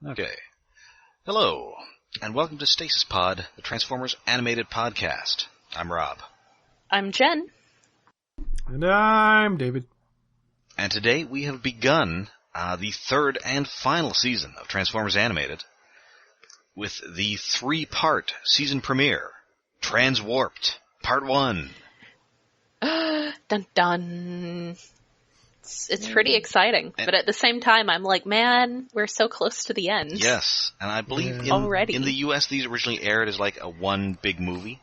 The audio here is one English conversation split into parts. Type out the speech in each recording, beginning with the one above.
Okay. Hello, and welcome to Stasis Pod, the Transformers animated podcast. I'm Rob. I'm Jen. And I'm David. And today we have begun the third and final season of Transformers Animated with the 3-part season premiere, Transwarped, Part 1. Dun dun. It's pretty exciting, but at the same time, I'm like, man, we're so close to the end. Yes, and I believe in the US these originally aired as like a one big movie.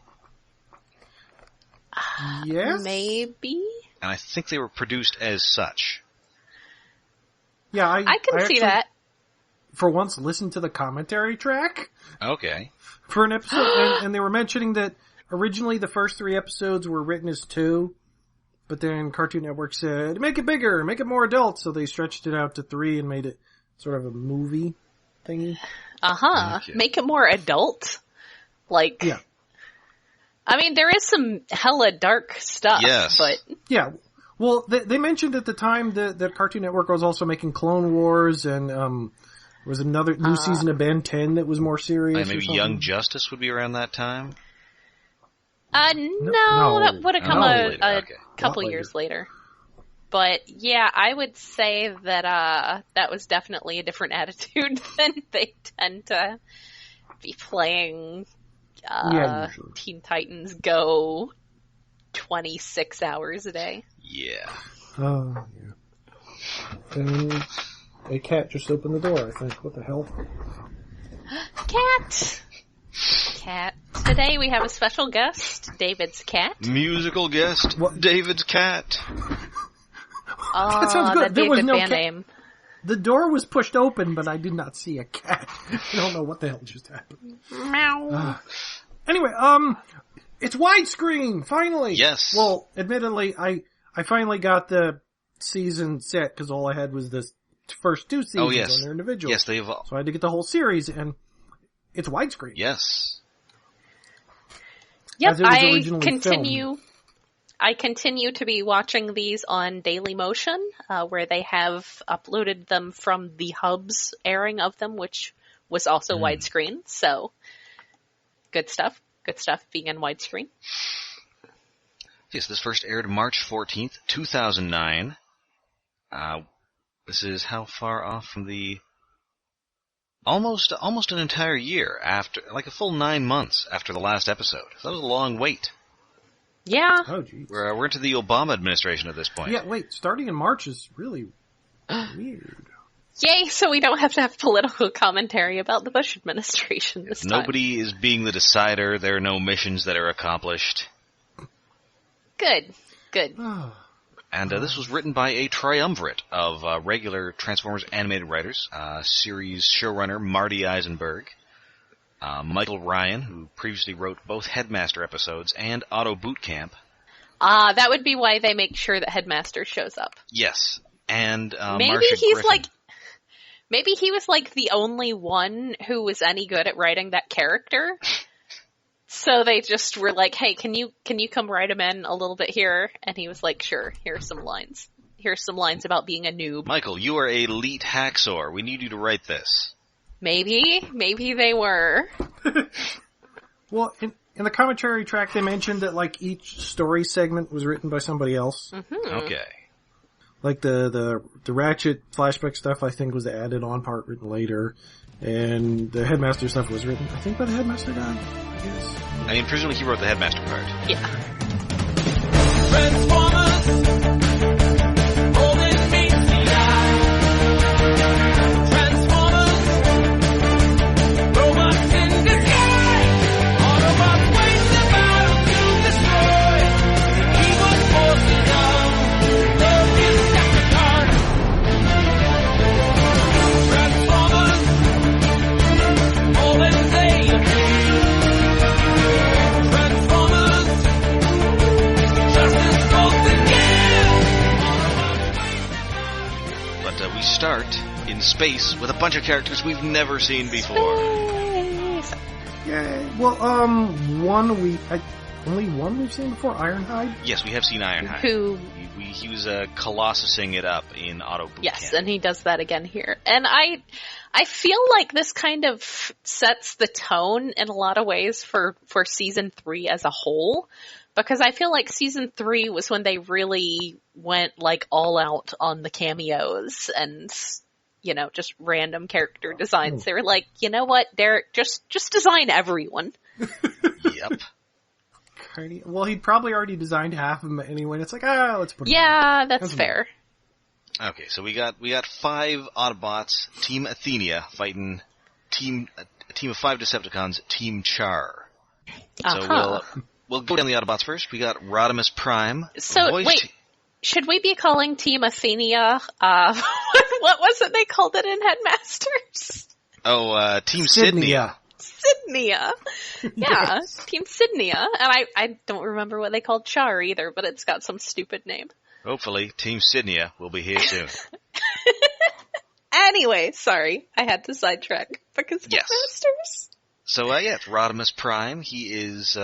Yes? Maybe? And I think they were produced as such. Yeah, I can see that. For once, listen to the commentary track Okay. for an episode, and they were mentioning that originally the first 3 episodes were written as 2, but then Cartoon Network said, make it bigger, make it more adult, so they stretched it out to 3 and made it sort of a movie thingy. Okay. Make it more adult? Like, Yeah. I mean, there is some hella dark stuff, Yes. but... Yeah. Well, they mentioned at the time that Cartoon Network was also making Clone Wars, and there was another new season of Ben 10 that was more serious. Like maybe or something. Young Justice would be around that time? No, that would have come a couple Lot years later. But yeah, I would say that that was definitely a different attitude than they tend to be playing usually. Teen Titans Go 26 hours a day. Yeah. Oh, yeah. And a cat just opened the door, I think. What the hell? Cat! Today we have a special guest, David's cat. Musical guest, What? David's cat. Oh, That sounds good. that'd be There a was good no band cat. name. The door was pushed open, but I did not see a cat. I don't know what the hell just happened. Meow. Anyway, it's widescreen, finally! Yes. Well, admittedly, I finally got the season set, because all I had was the first 2 seasons on their individual. Yes, they've... So I had to get the whole series, and it's widescreen. Yes. Yep, As it was I originally continue to be watching these on Dailymotion, where they have uploaded them from the Hub's airing of them, which was also widescreen. So, good stuff. Good stuff being in widescreen. Yes, this first aired March 14th, 2009. This is how far off from the... Almost an entire year after, like a full 9 months after the last episode. So that was a long wait. Yeah. Oh, geez. We're into the Obama administration at this point. Yeah, wait, starting in March is really weird. Yay, so we don't have to have political commentary about the Bush administration this time. Nobody is being the decider. There are no missions that are accomplished. Good. And this was written by a triumvirate of regular Transformers animated writers. Series showrunner Marty Eisenberg, Michael Ryan, who previously wrote both Headmaster episodes and Auto Boot Camp. That would be why they make sure that Headmaster shows up. Yes, and Maybe Marcia he's Griffin. Maybe he was like the only one who was any good at writing that character. So they just were like, hey, can you come write him in a little bit here? And he was like, sure, here's some lines. Here's some lines about being a noob. Michael, you are a elite hacksaw. We need you to write this. Maybe they were. Well, in the commentary track, they mentioned that, like, each story segment was written by somebody else. Mm-hmm. Okay. Like, the Ratchet flashback stuff, I think, was the added-on part written later. And the Headmaster stuff was written, I think, by the Headmaster guy, I guess. I mean, presumably he wrote the Headmaster part. Yeah. Transformers, holding me tonight. Transformers, robots in disguise. Autobots wage the battle to destroy the evil forces of the Decepticons. Transformers, all that they appear. Transformers, justice goes again. But we start in space with a bunch of characters we've never seen before. Space. Yay. Well, only one we've seen before, Ironhide. Yes, we have seen Ironhide. Who We he was colossusing it up in Autobot. Yes, and he does that again here. And I feel like this kind of sets the tone in a lot of ways for season 3 as a whole, because I feel like season 3 was when they really went like all out on the cameos and, you know, just random character designs. They were like, you know what, Derek, just design everyone. Yep. Well, he'd probably already designed half of them anyway. And it's like, let's put. Yeah, that's fair. Okay, so we got 5 Autobots, Team Athenia fighting a team of 5 Decepticons, Team Char. So we'll go down the Autobots first. We got Rodimus Prime. So wait, should we be calling Team Athenia? What was it they called it in Headmasters? Oh, Team Sydney. Sydney-a. Yeah, yes. Team Sydney-a. And I don't remember what they called Char either, but it's got some stupid name. Hopefully, Team Sydney will be here soon. Anyway, sorry, I had to sidetrack because yes. Headmasters. So, it's Rodimus Prime. He is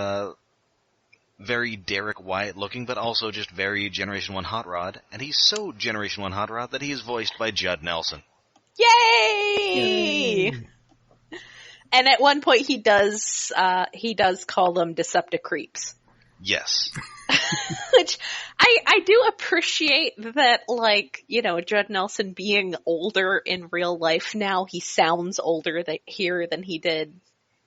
very Derek Wyatt looking, but also just very Generation 1 Hot Rod. And he's so Generation 1 Hot Rod that he is voiced by Judd Nelson. Yay! And at one point he does call them Decepticreeps. Yes. Which I do appreciate that, like, you know, Judd Nelson being older in real life now, he sounds older here than he did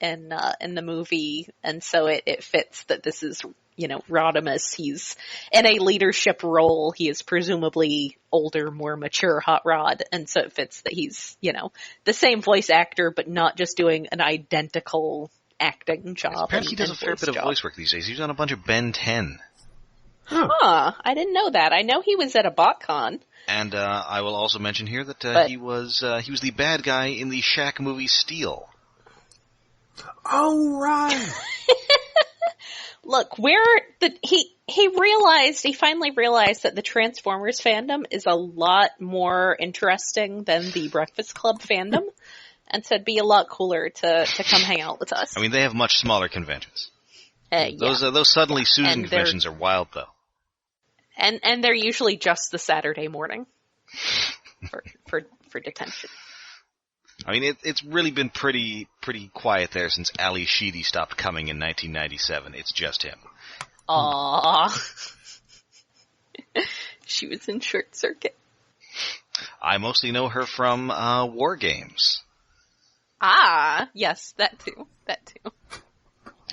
in the movie, and so it fits that this is, you know, Rodimus. He's in a leadership role. He is presumably older, more mature Hot Rod, and so it fits that he's, you know, the same voice actor, but not just doing an identical acting job. Apparently he does a fair bit of voice work these days. He's on a bunch of Ben 10. Huh, I didn't know that. I know he was at a BotCon. And I will also mention here that he was the bad guy in the Shaq movie Steel. Oh, right. Look, he finally realized that the Transformers fandom is a lot more interesting than the Breakfast Club fandom, and so it'd be a lot cooler to come hang out with us. I mean, they have much smaller conventions. Yeah. Those Suddenly Susan conventions are wild, though. And they're usually just the Saturday morning for detention. I mean, it's really been pretty quiet there since Ali Sheedy stopped coming in 1997. It's just him. Aww. She was in Short Circuit. I mostly know her from War Games. Ah, yes, that too.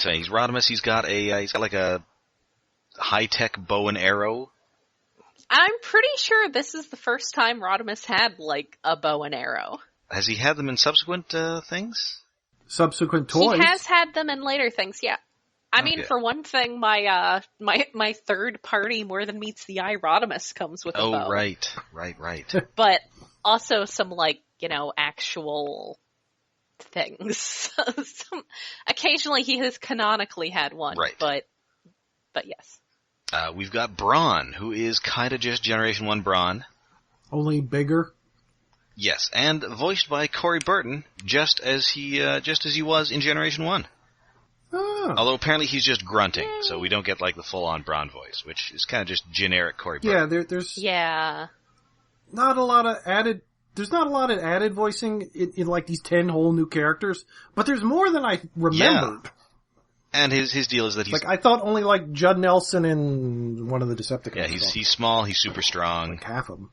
So he's Rodimus. He's got like a high-tech bow and arrow. I'm pretty sure this is the first time Rodimus had, like, a bow and arrow. Has he had them in subsequent things? Subsequent toys? He has had them in later things, yeah. I mean, for one thing, my third party More Than Meets the Eye Rodimus comes with a bow. Oh, right. But also some, like, you know, actual things. Occasionally he has canonically had one, right. but yes. We've got Brawn, who is kind of just Generation 1 Brawn. Only bigger? Yes, and voiced by Corey Burton, just as he was in Generation 1. Oh. Although apparently he's just grunting, so we don't get like the full-on Brawn voice, which is kind of just generic Corey Burton. Yeah, there's not a lot of added. There's not a lot of added voicing in like these 10 whole new characters, but there's more than I remembered. Yeah. And his deal is that he's like, I thought only like Judd Nelson and one of the Decepticons. Yeah, he's small, he's super strong. Like half of them.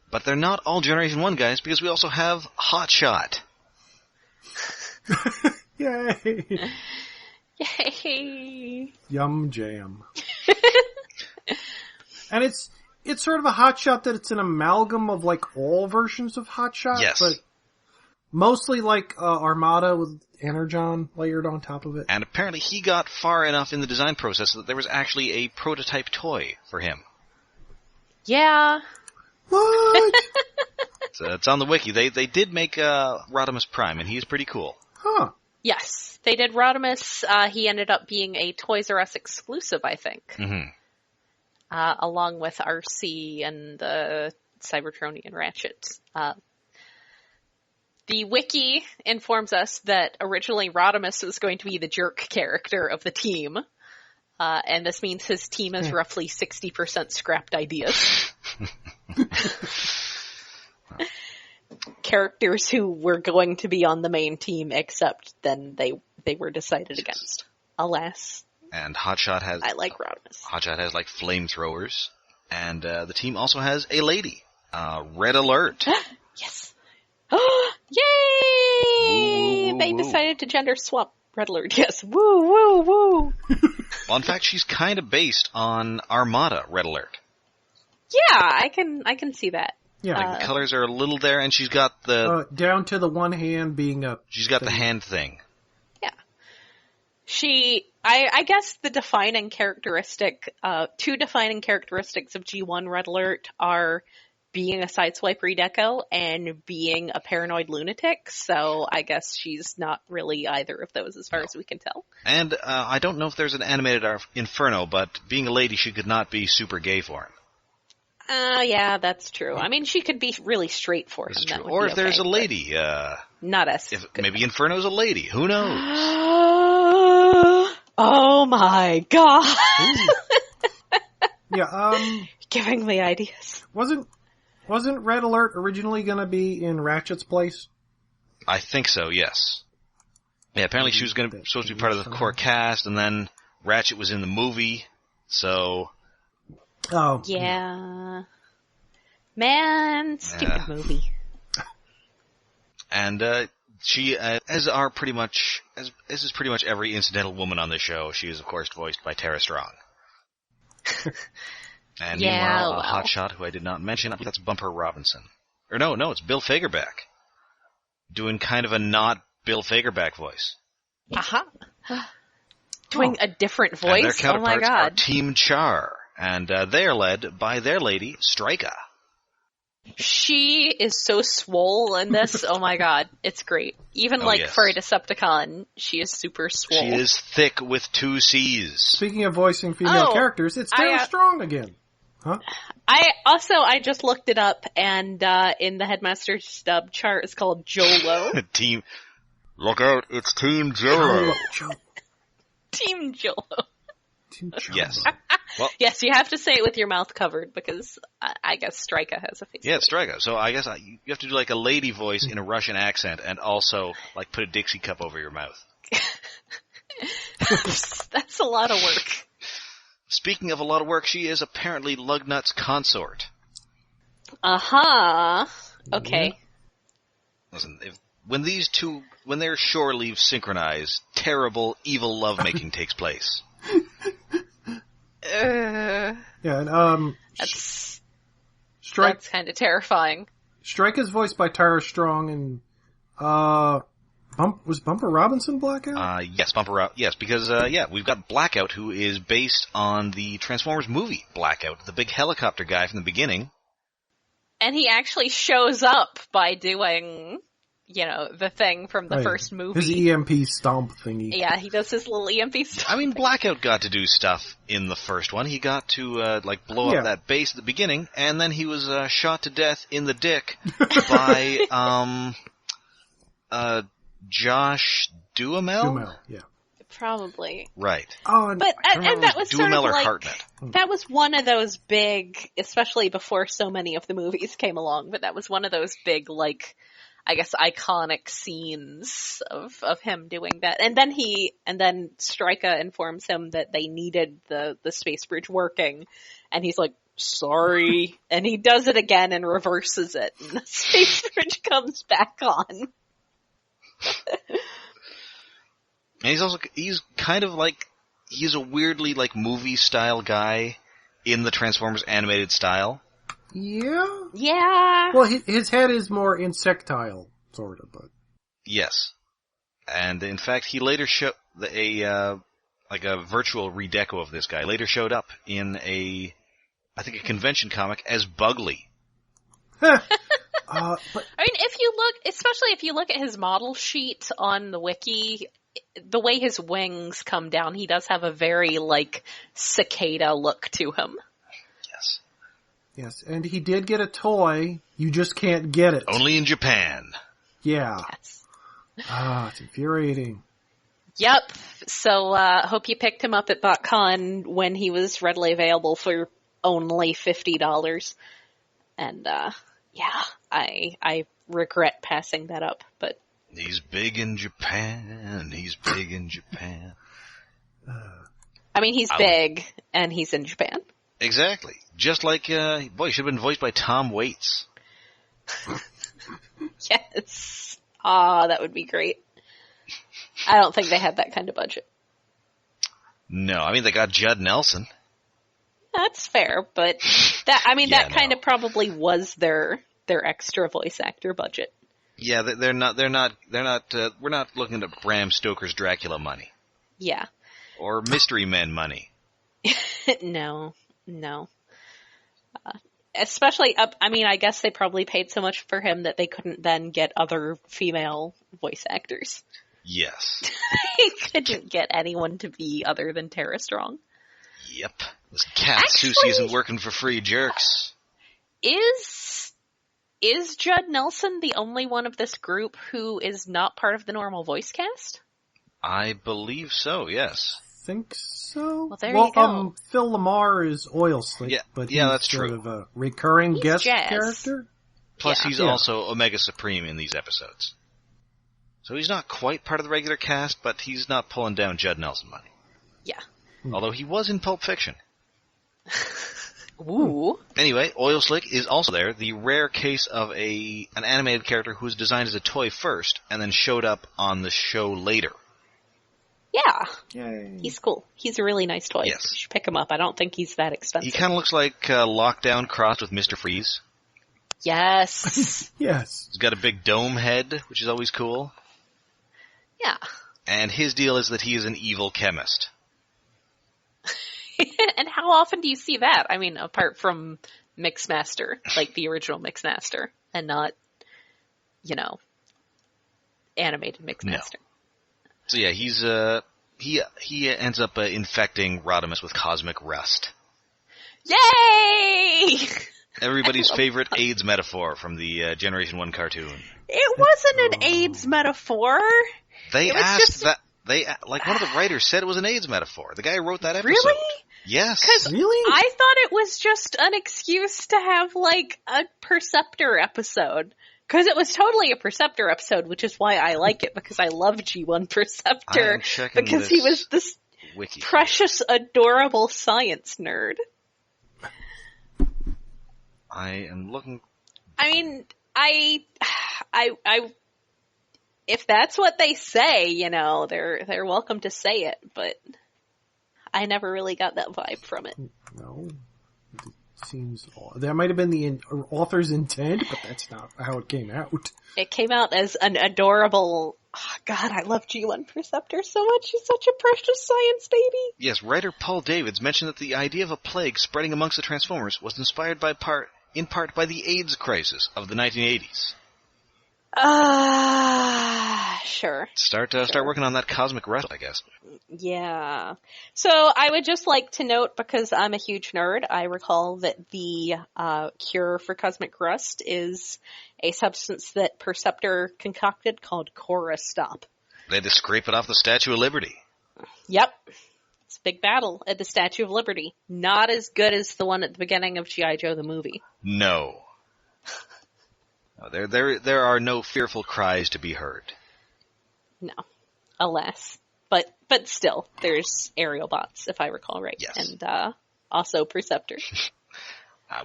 But they're not all Generation 1 guys, because we also have Hotshot. Yay! Yay! Yum jam. And it's sort of a Hotshot that it's an amalgam of like all versions of Hotshot. Yes. But mostly like Armada with Energon layered on top of it. And apparently he got far enough in the design process that there was actually a prototype toy for him. Yeah. What? So it's on the wiki. They did make Rodimus Prime, and he's pretty cool. Huh. Yes, they did Rodimus. He ended up being a Toys R Us exclusive, I think. Mm-hmm. Along with RC and the Cybertronian Ratchet. The wiki informs us that originally Rodimus was going to be the jerk character of the team. And this means his team is roughly 60% scrapped ideas. Characters who were going to be on the main team, except then they were decided against. Alas. And Hotshot has... I like roundness. Hotshot has, like, flamethrowers. And the team also has a lady. Red Alert. Yes. Yay! Woo, woo, They woo. decided to gender swap Red Alert. Yes. Woo, woo, woo. Well, in fact, she's kind of based on Armada Red Alert. Yeah, I can see that. Yeah. The colors are a little there, and she's got the... down to the one hand being a... she's got the hand thing. Yeah. I guess the defining characteristic, two defining characteristics of G1 Red Alert are being a sideswipe redeco and being a paranoid lunatic, so I guess she's not really either of those as far as we can tell. And I don't know if there's an animated Inferno, but being a lady, she could not be super gay for him. Yeah, that's true. I mean, she could be really straight for him. This is That true. would Or be if there's a okay, lady. but not us. Maybe Inferno's a lady. Who knows? Oh my god! Yeah, Giving me ideas. wasn't Red Alert originally gonna be in Ratchet's place? I think so, yes. Yeah, apparently she was supposed to be part of the core cast, and then Ratchet was in the movie, so... Oh. Yeah. Man, stupid movie. And she, as is pretty much every incidental woman on the show, she is, of course, voiced by Tara Strong. And Yeah, meanwhile, a well. hotshot who I did not mention, that's Bumper Robinson. Or no, it's Bill Fagerback. Doing kind of a not Bill Fagerback voice. Aha. Doing a different And their voice? Oh my counterparts are god. Team Char, and they are led by their lady, Strika. She is so swole in this. Oh my god. It's great. Even yes. for a Decepticon, she is super swole. She is thick with 2 C's. Speaking of voicing female characters, it's Tara Strong again. Huh? I just looked it up, and in the Headmaster dub chart, it's called Jolo. Team, look out, it's Team Jolo. Team Jolo. Yes. Well, Yes, you have to say it with your mouth covered, because I guess Strika has a face. yeah, it's Strika. So I guess you have to do like a lady voice in a Russian accent, and also like put a Dixie cup over your mouth. That's a lot of work. Speaking of a lot of work, she is apparently Lugnut's consort. Okay. Listen, when their shore leaves synchronize, terrible, evil lovemaking takes place. Yeah, and That's kind of terrifying. Strike is voiced by Tara Strong, and was Bumper Robinson Blackout? Yes, yes, because we've got Blackout, who is based on the Transformers movie Blackout, the big helicopter guy from the beginning. And he actually shows up by doing, the thing from the first movie. His EMP stomp thingy. Yeah, he does his little EMP stuff. I mean, Blackout got to do stuff in the first one. He got to, blow up that base at the beginning, and then he was shot to death in the dick by, Josh Duhamel? Duhamel, yeah. Probably. Right. Oh, But, and that was sort Duhamel of or like, Hartnett. that was one of those big, especially before so many of the movies came along, but that was one of those big, I guess, iconic scenes of him doing that. And then Strika informs him that they needed the space bridge working, and he's like, sorry. And he does it again and reverses it, and the space bridge comes back on. And he's kind of he's a weirdly movie style guy in the Transformers animated style. Yeah? Yeah. Well, his head is more insectile, sort of, but... Yes. And in fact, he later showed a virtual redeco of this guy, later showed up in a convention comic as Bugley. But, I mean, especially if you look at his model sheet on the wiki, the way his wings come down, he does have a very, cicada look to him. Yes. yes, and he did get a toy, you just can't get it. Only in Japan. Yeah. Yes. It's infuriating. Yep. So, hope you picked him up at BotCon when he was readily available for only $50. And, yeah, I regret passing that up, but. He's big in Japan. He's big in Japan. I mean, he's big, and he's in Japan. Exactly. Just like, he should have been voiced by Tom Waits. Yes. That would be great. I don't think they had that kind of budget. No, I mean, they got Judd Nelson. That's fair, but that kind of probably was their extra voice actor budget. Yeah, we're not looking at Bram Stoker's Dracula money. Yeah. Or Mystery Men money. No. Especially I guess they probably paid so much for him that they couldn't then get other female voice actors. Yes. They couldn't get anyone to be other than Tara Strong. Yep. This cat Susie isn't working for free, jerks. Is Judd Nelson the only one of this group who is not part of the normal voice cast? I believe so, yes. Think so? Well, there you go. Phil Lamar is Oil Slick, but he's that's sort true. of a recurring guest character. Plus, he's also Omega Supreme in these episodes. So he's not quite part of the regular cast, but he's not pulling down Judd Nelson money. Yeah. Although he was in Pulp Fiction. Ooh. Anyway, Oil Slick is also there, the rare case of an animated character who was designed as a toy first, and then showed up on the show later. Yeah. Yay. He's cool. He's a really nice toy. Yes. You should pick him up. I don't think he's that expensive. He kind of looks like Lockdown crossed with Mr. Freeze. Yes. Yes. He's got a big dome head, which is always cool. Yeah. And his deal is that he is an evil chemist. And how often do you see that? I mean, apart from Mixmaster, like the original Mixmaster, and not, animated Mixmaster. No. So yeah, he ends up infecting Rodimus with cosmic rust. Yay! Everybody's favorite AIDS metaphor from the Generation 1 cartoon. It wasn't an AIDS metaphor. They asked that. One of the writers said it was an AIDS metaphor. The guy who wrote that episode. Really? Yes. Really? I thought it was just an excuse to have, a Perceptor episode. Because it was totally a Perceptor episode, which is why I like it, because I love G1 Perceptor. Because he was this wiki precious, adorable science nerd. I am looking... I mean, I if that's what they say, they're welcome to say it, but I never really got that vibe from it. No. It seems... That might have been the author's intent, but that's not how it came out. It came out as an adorable... Oh, God, I love G1 Perceptor so much. He's such a precious science baby. Yes, writer Paul Davids mentioned that the idea of a plague spreading amongst the Transformers was inspired in part by the AIDS crisis of the 1980s. Sure. Start working on that cosmic rust, I guess. Yeah. So I would just like to note, because I'm a huge nerd, I recall that the cure for cosmic rust is a substance that Perceptor concocted called Corostop. They had to scrape it off the Statue of Liberty. Yep. It's a big battle at the Statue of Liberty. Not as good as the one at the beginning of G.I. Joe the movie. No. There are no fearful cries to be heard. No. Alas. But still, there's aerial bots, if I recall right. Yes. And also Perceptor.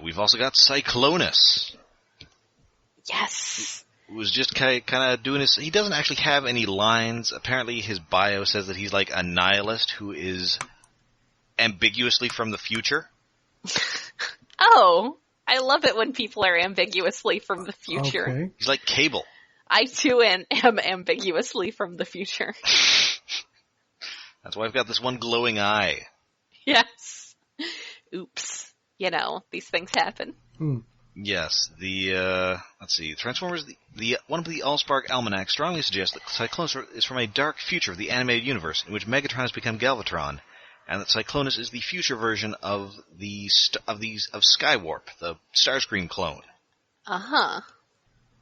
We've also got Cyclonus. Yes. Who was just kind of doing his... He doesn't actually have any lines. Apparently his bio says that he's like a nihilist who is ambiguously from the future. Oh, I love it when people are ambiguously from the future. Okay. He's like Cable. I too am ambiguously from the future. That's why I've got this one glowing eye. Yes. Oops. These things happen. Yes, let's see, Transformers, one of the Allspark Almanac strongly suggests that Cyclonus is from a dark future of the animated universe in which Megatron has become Galvatron, and that Cyclonus is the future version of Skywarp, the Starscream clone. Uh-huh.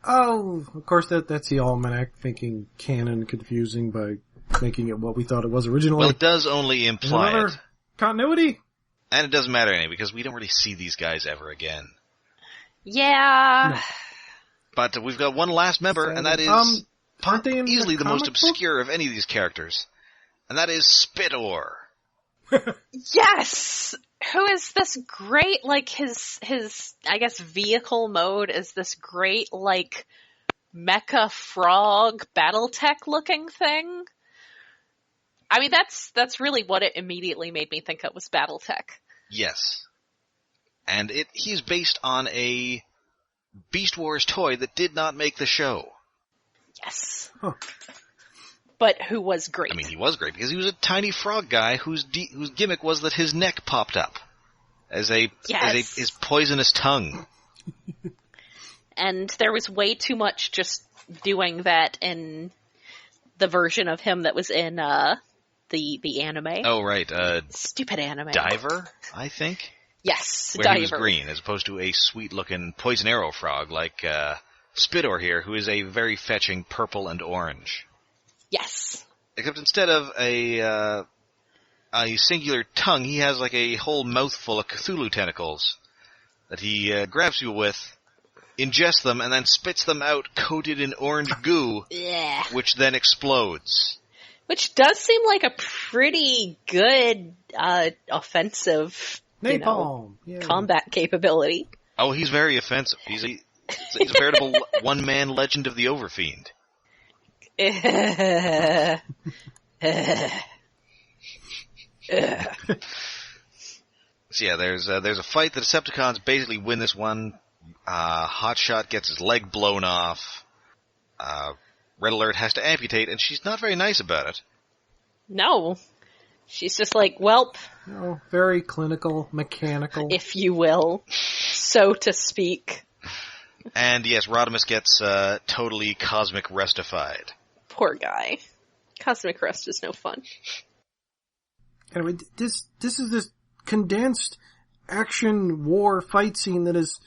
Oh, of course that's the almanac, thinking canon confusing by making it what we thought it was originally. Well, it does only imply Another it. continuity? And it doesn't matter anyway, because we don't really see these guys ever again. Yeah. No. But we've got one last member, and that is aren't they in easily the most comic book? obscure of any of these characters. And that is Spitor. Yes! Who is this great, like, his, I guess, vehicle mode is this great, like, mecha frog Battletech looking thing? I mean, that's really what it immediately made me think of was Battletech. Yes. And he's based on a Beast Wars toy that did not make the show. Yes. Huh. But who was great. I mean, he was great because he was a tiny frog guy whose gimmick was that his neck popped up as his poisonous tongue. And there was way too much just doing that in the version of him that was in the anime. Oh, right. Stupid anime. Diver, I think? Yes, Where Diver. he was green, as opposed to a sweet-looking poison arrow frog like Spitor here, who is a very fetching purple and orange. Yes. Except instead of a singular tongue, he has like a whole mouthful of Cthulhu tentacles that he grabs you with, ingests them, and then spits them out coated in orange goo, Yeah. which then explodes. Which does seem like a pretty good offensive Napalm. Yay. combat capability. Oh, he's very offensive. He's a veritable one-man legend of the Overfiend. So yeah, there's a fight. The Decepticons basically win this one. Hotshot gets his leg blown off. Red Alert has to amputate, and she's not very nice about it. No. She's just like, welp, No, very clinical, mechanical. if you will, so to speak. And yes, Rodimus gets totally cosmic restified. Poor guy. Cosmic Rust is no fun. Anyway, this is this condensed action war fight scene that is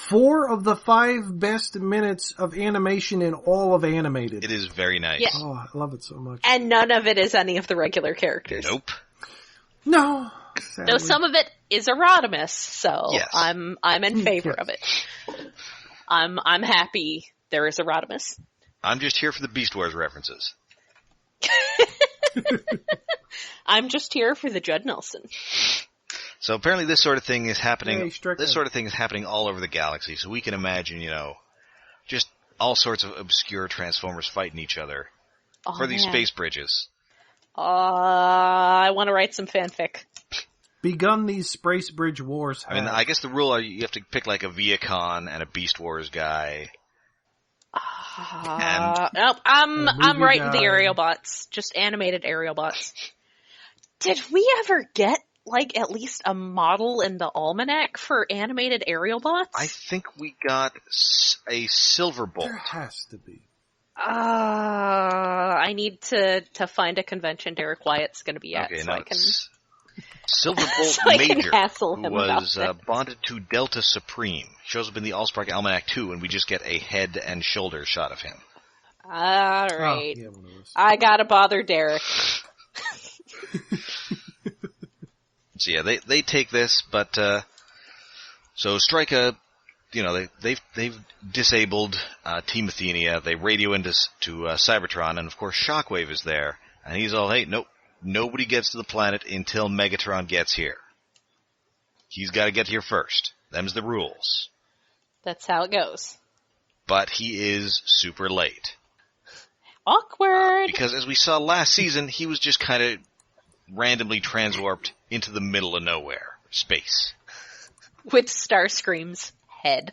4 of the 5 best minutes of animation in all of animated. It is very nice. Yeah. Oh, I love it so much. And none of it is any of the regular characters. Nope. No. Though some of it is Rodimus, so Yes. I'm in favor Yes. of it. I'm happy there is Rodimus. I'm just here for the Beast Wars references. I'm just here for the Judd Nelson. So apparently this sort of thing is happening. Hey, Strickland. This sort of thing is happening all over the galaxy. So we can imagine, just all sorts of obscure Transformers fighting each other Oh, for these man. space bridges. I want to write some fanfic. Begun these Space Bridge wars. I mean, I guess the rule are you have to pick like a Viacon and a Beast Wars guy. Nope, I'm movie writing the guy. aerial bots. Just animated aerial bots. Did we ever get, like, at least a model in the almanac for animated aerial bots? I think we got a Silverbolt. There has to be. I need to find a convention Derek Wyatt's going to be at, Okay, so now I can. it's Silverbolt So I can Major, hassle who him was about it. bonded to Delta Supreme. Shows up in the Allspark Almanac 2, and we just get a head and shoulder shot of him. All right, Oh, yeah, one of those. I gotta bother Derek. So yeah, they take this, but so Stryka, they've disabled Team Athenia. They radio into Cybertron, and of course Shockwave is there, and he's all, hey, nope, nobody gets to the planet until Megatron gets here. He's got to get here first. Them's the rules. That's how it goes. But he is super late. Awkward. Because as we saw last season, he was just kind of randomly transwarped into the middle of nowhere. Space. With Starscream's head.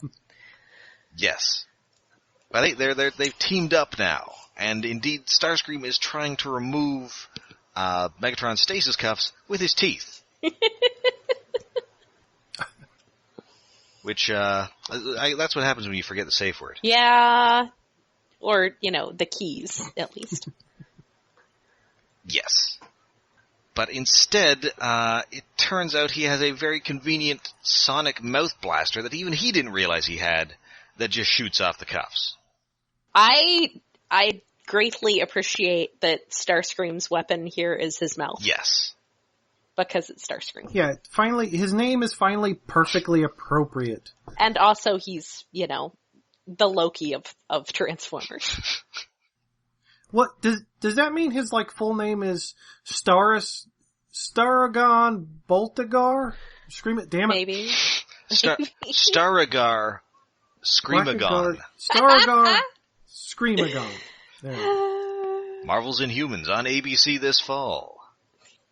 Yes. But they've teamed up now. And indeed, Starscream is trying to remove Megatron's stasis cuffs with his teeth. Which, that's what happens when you forget the safe word. Yeah. Or, the keys, at least. Yes. But instead, it turns out he has a very convenient sonic mouth blaster that even he didn't realize he had that just shoots off the cuffs. I greatly appreciate that Starscream's weapon here is his mouth. Yes. Because it's Starscream. Yeah, finally, his name is finally perfectly appropriate. And also he's, the Loki of Transformers. What, does that mean his, full name is Staragon Boltagar? Scream it, damn it. Maybe. Staragar Screamagon. Staragar Screamagon. There. Marvel's Inhumans on ABC this fall.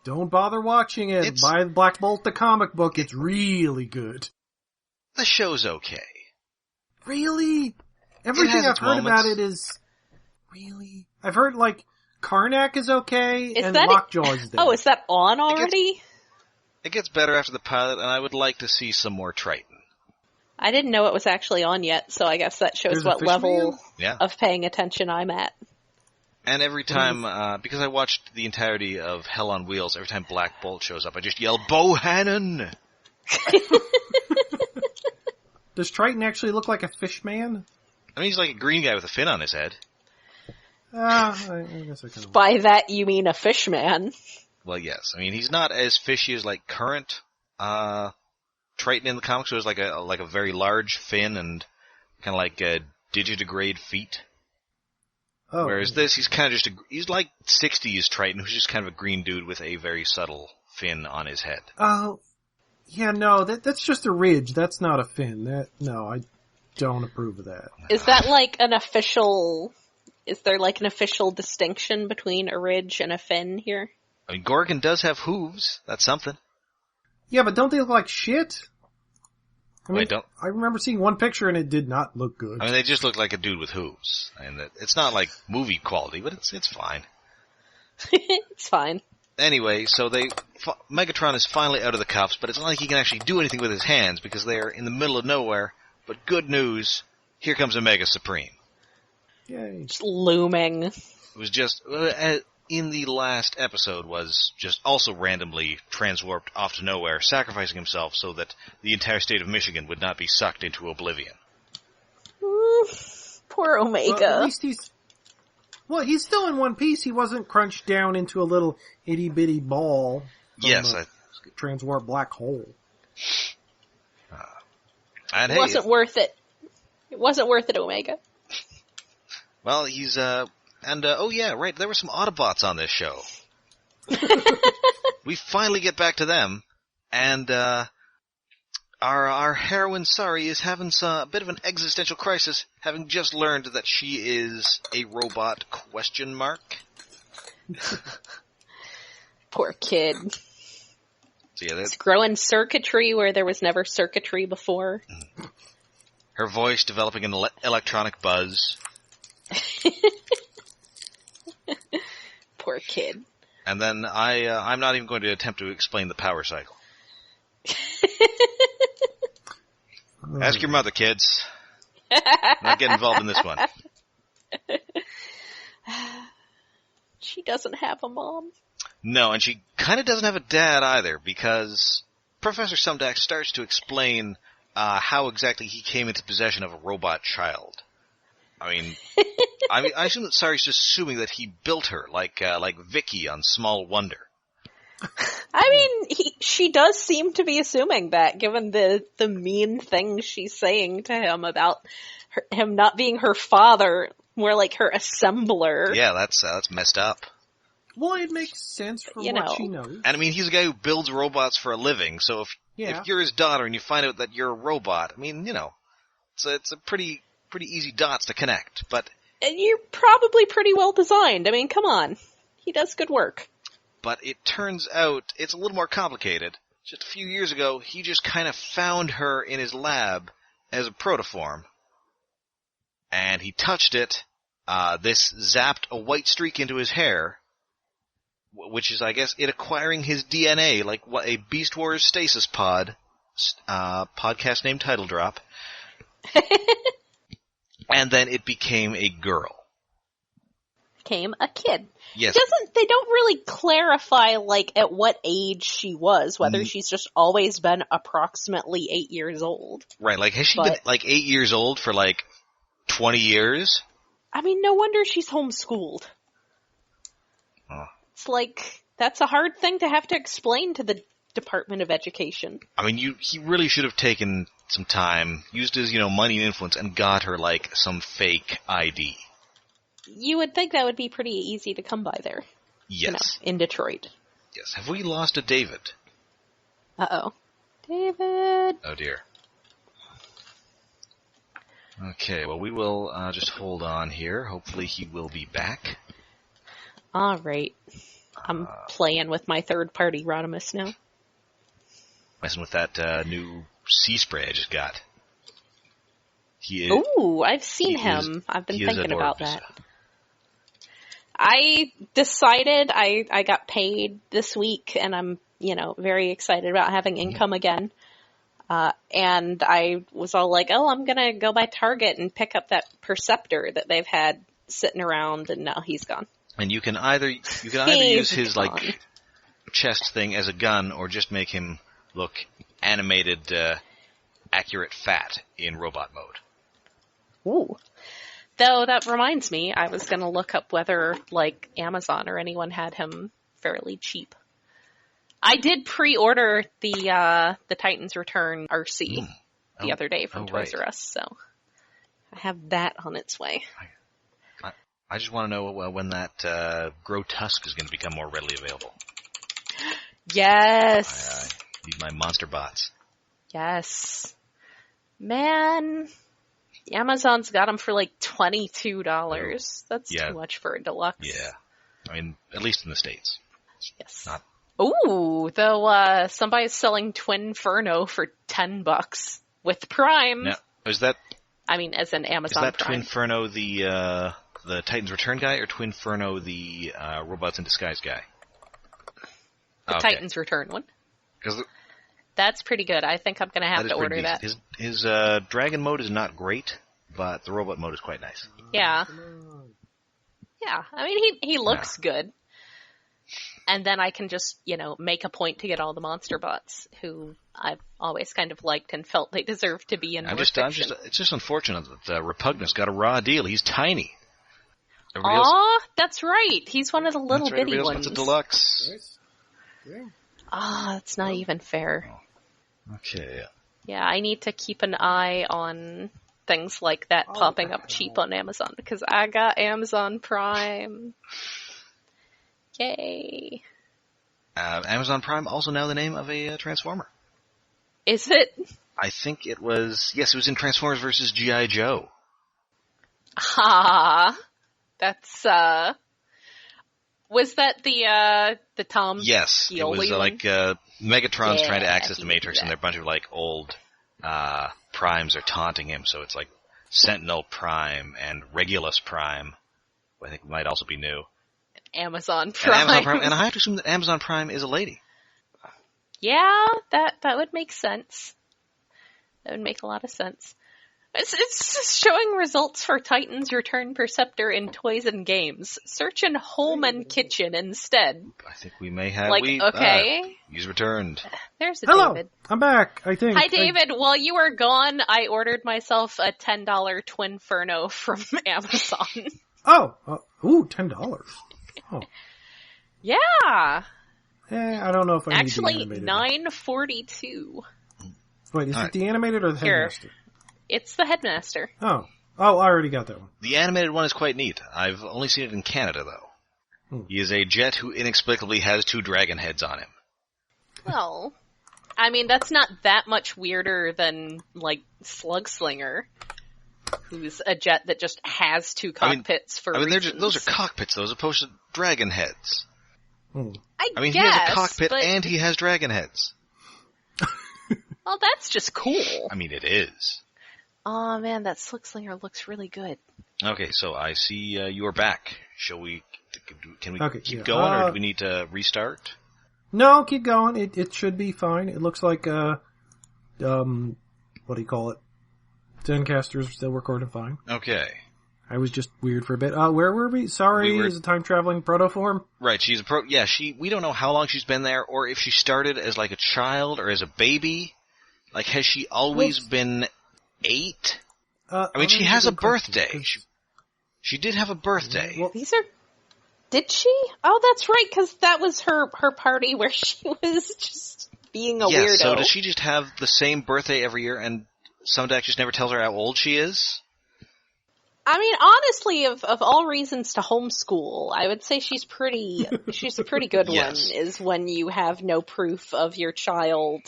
Don't bother watching it. Buy Black Bolt the comic book. It's really good. The show's okay. Really? Everything I've heard about it is... Really? I've heard, Karnak is okay, and Lockjaw is dead. Oh, is that on already? It gets better after the pilot, and I would like to see some more Triton. I didn't know it was actually on yet, so I guess that shows what level of paying attention I'm at. And every time, because I watched the entirety of Hell on Wheels, every time Black Bolt shows up, I just yell, Bohannon! Does Triton actually look like a fish man? I mean, he's like a green guy with a fin on his head. I guess I kind of... By that you mean a fish man. Well, yes. I mean, he's not as fishy as, current, Triton in the comics, so it's like a very large fin and kind of digitigrade feet. Oh. Whereas this, he's kind of he's like 60s Triton, who's just kind of a green dude with a very subtle fin on his head. Oh, yeah, no, that's just a ridge. That's not a fin. No, I don't approve of that. Is that is there an official distinction between a ridge and a fin here? I mean, Gorgon does have hooves. That's something. Yeah, but don't they look like shit? I mean, don't. I remember seeing one picture and it did not look good. I mean, they just look like a dude with hooves. And it's not like movie quality, but it's fine. It's fine. Anyway, so Megatron is finally out of the cuffs, but it's not like he can actually do anything with his hands because they're in the middle of nowhere. But good news, here comes Omega Supreme. Yay. Just looming. It was just, in the last episode, was just also randomly transwarped off to nowhere, sacrificing himself so that the entire state of Michigan would not be sucked into oblivion. Poor Omega. Well, at least he's still in one piece. He wasn't crunched down into a little itty-bitty ball from a transwarp black hole. It wasn't worth it. It wasn't worth it, Omega. Well, he's, oh yeah, right, there were some Autobots on this show. We finally get back to them, and, our heroine Sari is having a bit of an existential crisis, having just learned that she is a robot ? Poor kid. So yeah, it's growing circuitry where there was never circuitry before. Her voice developing an electronic buzz. Poor kid. And then I'm not even going to attempt to explain the power cycle. Ask your mother, kids. Not get involved in this one. She doesn't have a mom. No, and she kind of doesn't have a dad either, because Professor Sumdac starts to explain how exactly he came into possession of a robot child. I mean, I assume that Sari's just assuming that he built her, like Vicky on Small Wonder. I mean, she does seem to be assuming that, given the mean things she's saying to him about him not being her father, more like her assembler. Yeah, that's messed up. Well, it makes sense for what she knows. And I mean, he's a guy who builds robots for a living, so if you're his daughter and you find out that you're a robot, I mean, it's a pretty easy dots to connect, but... And you're probably pretty well designed. I mean, come on. He does good work. But it turns out it's a little more complicated. Just a few years ago, he just kind of found her in his lab as a protoform. And he touched it. This zapped a white streak into his hair, which is, I guess, it acquiring his DNA, like what a Beast Wars Stasis pod, podcast name title drop. And then it became a girl. Became a kid. Yes. They don't really clarify, at what age she was, whether she's just always been approximately 8 years old. Right, has she been, 8 years old for, 20 years? I mean, no wonder she's homeschooled. Oh. It's like, that's a hard thing to have to explain to the Department of Education. I mean, he really should have taken some time, used his, money and influence, and got her, some fake ID. You would think that would be pretty easy to come by there. Yes. In Detroit. Yes. Have we lost a David? Uh-oh. David! Oh, dear. Okay, well, we will just hold on here. Hopefully he will be back. Alright. I'm playing with my third-party Rodimus now. Messing with that new sea spray I just got. Ooh, I've seen him. I've been thinking about adorable. that. I decided I got paid this week, and I'm, very excited about having income again. And I was all like, oh, I'm gonna go by Target and pick up that Perceptor that they've had sitting around, and now he's gone. And you can either use his, gone. chest thing as a gun, or just make him look animated, accurate fat in robot mode. Ooh. Though that reminds me, I was gonna look up whether, Amazon or anyone had him fairly cheap. I did pre-order the Titans Return RC the other day from Toys R Us, so I have that on its way. I just want to know when that Grotusk is going to become more readily available. Yes! I need my monster bots. Yes. Man, Amazon's got them for $22. That's too much for a deluxe. Yeah. I mean, at least in the States. Yes. Not. Ooh, though, somebody's selling Twinferno for $10 with Prime. Now, is that... I mean, as an Amazon Prime. Is that Twinferno the Titans Return guy, or Twinferno the Robots in Disguise guy? The Titans Return one. That's pretty good. I think I'm going to have to order that. His dragon mode is not great, but the robot mode is quite nice. Yeah. Yeah, I mean, he looks good. And then I can just, make a point to get all the monster bots, who I've always kind of liked and felt they deserve to be in more fiction. It's just unfortunate that Repugnus got a raw deal. He's tiny. That's right. He's one of the little bitty ones. It's a deluxe. That's not even fair. Oh. Okay. Yeah, I need to keep an eye on things like that popping up cheap on Amazon, because I got Amazon Prime. Yay. Amazon Prime, also now the name of a Transformer. Is it? I think it was... Yes, it was in Transformers vs. G.I. Joe. That's, was that the Tom Yes, it was Megatron's trying to access the Matrix, and there are a bunch of, old Primes are taunting him, so it's Sentinel Prime and Regulus Prime, who I think might also be new. Amazon Prime. And I have to assume that Amazon Prime is a lady. Yeah, that would make sense. That would make a lot of sense. It's just showing results for Titans Return Perceptor in Toys and Games. Search in Home and Kitchen instead. I think we may have... okay. He's returned. There's a Hello, David. I'm back, I think. Hi, David. While you were gone, I ordered myself a $10 Twinferno from Amazon. $10. Oh. Yeah. I don't know if I need the animated. $9.42. Wait, is it the animated or the Headmaster? It's the Headmaster. Oh, I already got that one. The animated one is quite neat. I've only seen it in Canada, though. He is a jet who inexplicably has 2 dragon heads on him. Well, I mean, that's not that much weirder than, Slugslinger, who's a jet that just has 2 cockpits for reasons. Those are cockpits, though, as opposed to dragon heads. I mean, he has a cockpit and he has dragon heads. Well, that's just cool. I mean, it is. Oh man, that Slugslinger looks really good. Okay, so I see you are back. Shall we... Can we keep going, or do we need to restart? No, keep going. It should be fine. It looks like, what do you call it? Zencaster's still recording fine. Okay. I was just weird for a bit. Where were we? Sari is a time-traveling protoform? Right, she's a we don't know how long she's been there, or if she started as, a child, or as a baby. Has she always been 8? I mean, she has a birthday. She did have a birthday. Well, These are... Did she? Oh, that's right, because that was her party where she was just being a weirdo. So does she just have the same birthday every year, and Sumdac just never tells her how old she is? I mean, honestly, of all reasons to homeschool, I would say she's a pretty good Yes. one, is when you have no proof of your child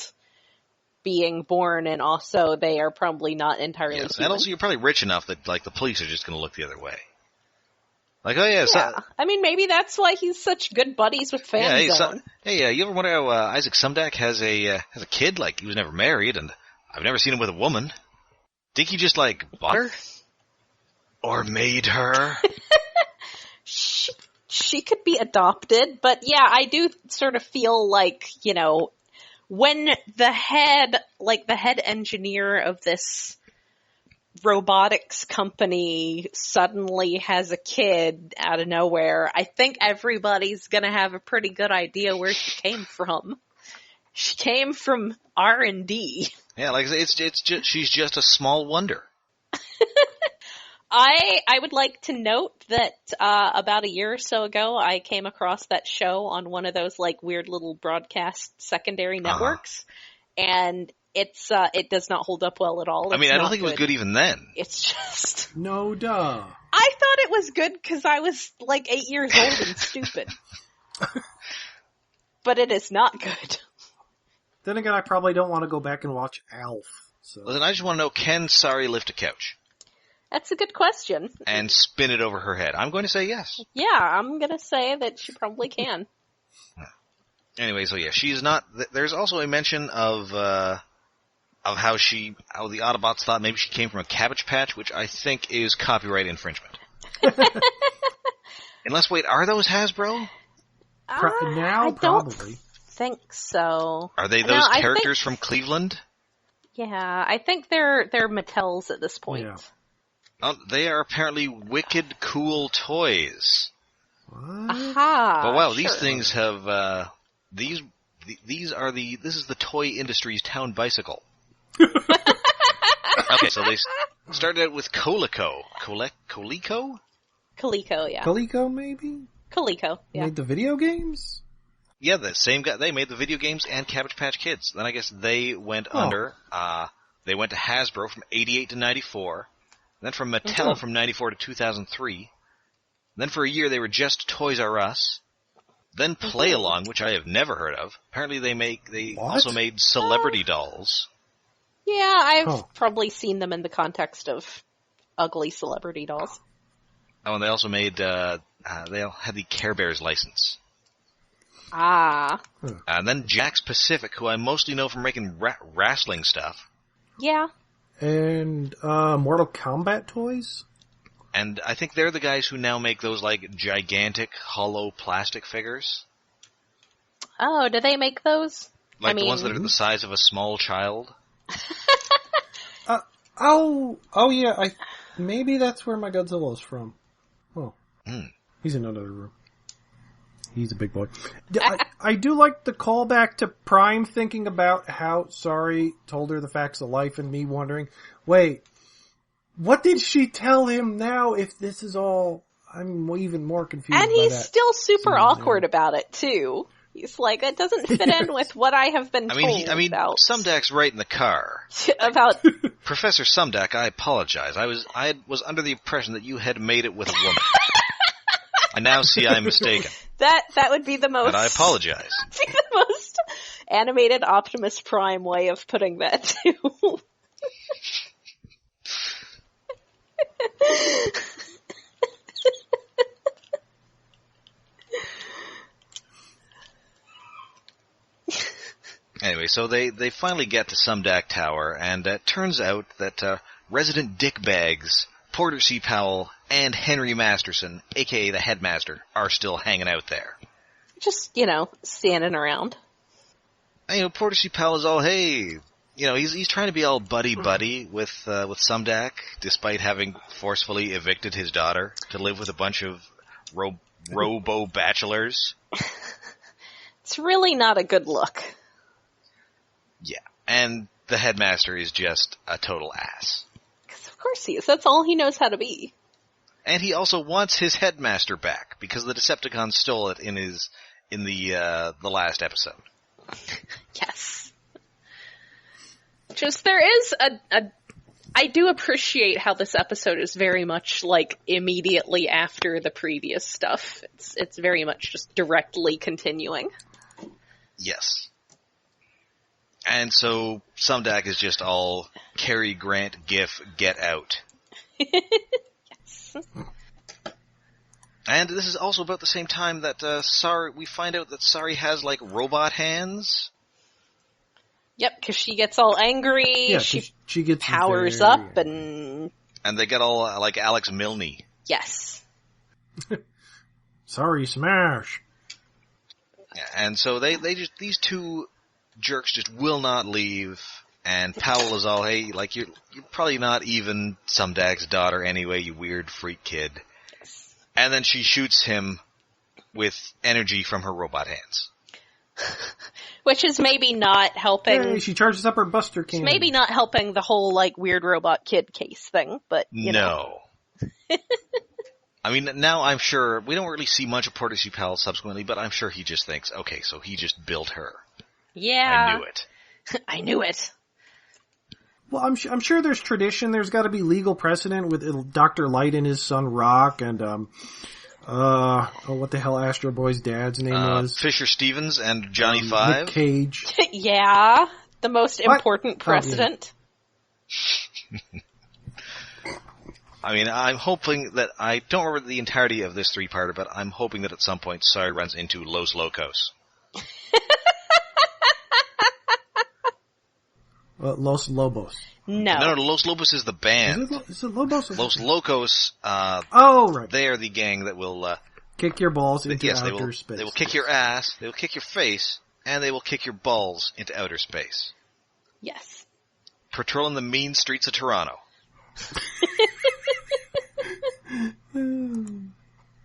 being born, and also they are probably not entirely Yes, human. and also you're probably rich enough that, like, the police are just going to look the other way. Like, oh yeah, Yeah, I mean, maybe that's why he's such good buddies with Fanzone. you ever wonder how Isaac Sumdac has a kid? Like, he was never married, and I've never seen him with a woman. Think he just, like, bought her? Or made her? She could be adopted, but yeah, I do sort of feel like, you know, when the head engineer of this robotics company suddenly has a kid out of nowhere, I think everybody's gonna have a pretty good idea where she came from. She came from R&D. Yeah, like, she's just a small wonder. I would like to note that about a year or so ago, I came across that show on one of those like weird little broadcast secondary networks, and it does not hold up well at all. I mean, I don't think it was good even then. It's just no duh. I thought it was good because I was like 8 years old and stupid, but it is not good. Then again, I probably don't want to go back and watch Alf. So. Listen, I just want to know, can Sari lift a couch? That's a good question. And spin it over her head? I'm going to say yes. Yeah, I'm gonna say that she probably can. Anyway, so yeah, she's not. There's also a mention of how the Autobots thought maybe she came from a Cabbage Patch, which I think is copyright infringement. Unless, wait, are those Hasbro? Now, I probably. don't think so. Are they No, those I characters from Cleveland? Yeah, I think they're Mattels at this point. Yeah. Oh, they are apparently wicked cool toys. What? Aha! But wow, sure. these things have this is the toy industry's town bicycle. Okay, so they started out with Coleco. Coleco? Coleco, yeah. Coleco, maybe? Coleco, yeah. Made the video games? Yeah, the same guy. They made the video games and Cabbage Patch Kids. Then I guess they went under. They went to Hasbro from 88 to 94. Then from Mattel from 94 to 2003. Then for a year they were just Toys R Us. Then Play Along, which I have never heard of. Apparently they also made celebrity dolls. Yeah, I've probably seen them in the context of ugly celebrity dolls. Oh, and they also made they all had the Care Bears license. Ah. And then Jakks Pacific, who I mostly know from making wrestling stuff. Yeah. And Mortal Kombat toys? And I think they're the guys who now make those, like, gigantic, hollow plastic figures. Oh, do they make those? Like the ones that are the size of a small child. Yeah, maybe that's where my Godzilla's from. Oh. He's in another room. He's a big boy. I do like the callback to Prime thinking about how Sari told her the facts of life and me wondering, wait, what did she tell him now if this is all... I'm even more confused And by he's that. still super awkward about it, too. He's like, it doesn't fit in with what I have been told about. Sumdac's right in the car. About... Professor Sumdac, I apologize. I was under the impression that you had made it with a woman. I now see I'm mistaken. That would be the most... And I apologize. Be the most animated Optimus Prime way of putting that, too. Anyway, so they finally get to Sumdac Tower, and it turns out that resident dickbags, Porter C. Powell, and Henry Masterson, a.k.a. the Headmaster, are still hanging out there. Just, standing around. And, Porter C. Powell is all, hey, he's trying to be all buddy-buddy with Sumdac, despite having forcefully evicted his daughter to live with a bunch of robo-bachelors. It's really not a good look. Yeah, and the Headmaster is just a total ass. Because of course he is. That's all he knows how to be. And he also wants his Headmaster back, because the Decepticons stole it in the last episode. Yes. Just, there is I do appreciate how this episode is very much, like, immediately after the previous stuff. It's very much just directly continuing. Yes. And so, Sumdac is just all, Cary Grant gif, get out. Yes. And this is also about the same time that we find out that Sari has, like, robot hands. Yep, because she gets all angry, Yeah, she gets powers very up, angry. And they get all, like, Alex Milne. Yes. Sorry, smash. And so these two jerks just will not leave, and Powell is all, hey, like, you're probably not even Sumdac's daughter anyway, you weird freak kid. And then she shoots him with energy from her robot hands. Which is maybe not helping. Hey, she charges up her buster cannon. Maybe not helping the whole, like, weird robot kid case thing, but, you know. I mean, now I'm sure, we don't really see much of Portia Powell subsequently, but I'm sure he just thinks, okay, so he just built her. Yeah. I knew it. I knew it. Well, I'm sure there's tradition. There's got to be legal precedent with Dr. Light and his son Rock, and what the hell Astro Boy's dad's name was? Fisher Stevens and Johnny Five. Nick Cage. Yeah, the most important precedent. I mean, I'm hoping that, I don't remember the entirety of this three-parter, but I'm hoping that at some point Sari runs into Los Locos. Los Lobos. No, Los Lobos is the band. Is it Lobos? Los Locos, oh, right. they are the gang that will, kick your balls into outer space. They will kick your ass, they will kick your face, and they will kick your balls into outer space. yes. Patrolling the mean streets of Toronto.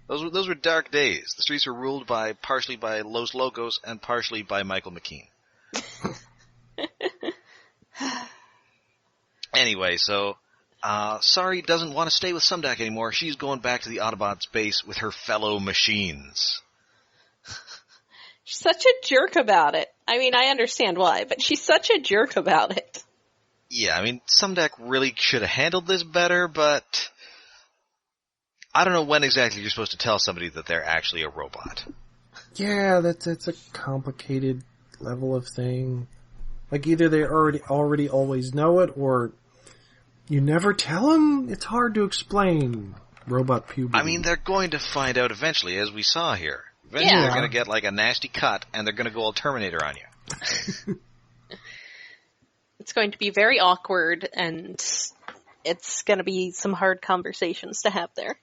Those were dark days. The streets were ruled partially by Los Locos and partially by Michael McKean. Anyway, so Sari doesn't want to stay with Sumdac anymore. She's going back to the Autobot base with her fellow machines. She's such a jerk about it. I mean, I understand why, but she's such a jerk about it. Yeah, I mean, Sumdac really should have handled this better, but I don't know when exactly you're supposed to tell somebody that they're actually a robot. Yeah, that's a complicated level of thing. Like, either they already always know it, or you never tell them? It's hard to explain robot puberty. I mean, they're going to find out eventually, as we saw here. Eventually they're going to get, like, a nasty cut, and they're going to go all Terminator on you. It's going to be very awkward, and it's going to be some hard conversations to have there.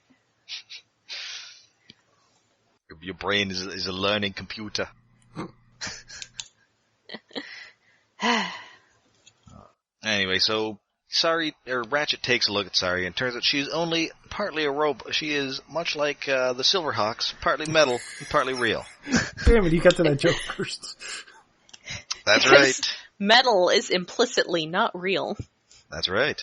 Your brain is a learning computer. Anyway, so Ratchet takes a look at Sari, and turns out she's only partly a robot. She is much like the Silverhawks, partly metal and partly real. Damn it, you got to that joke first. That's right. Metal is implicitly not real. That's right.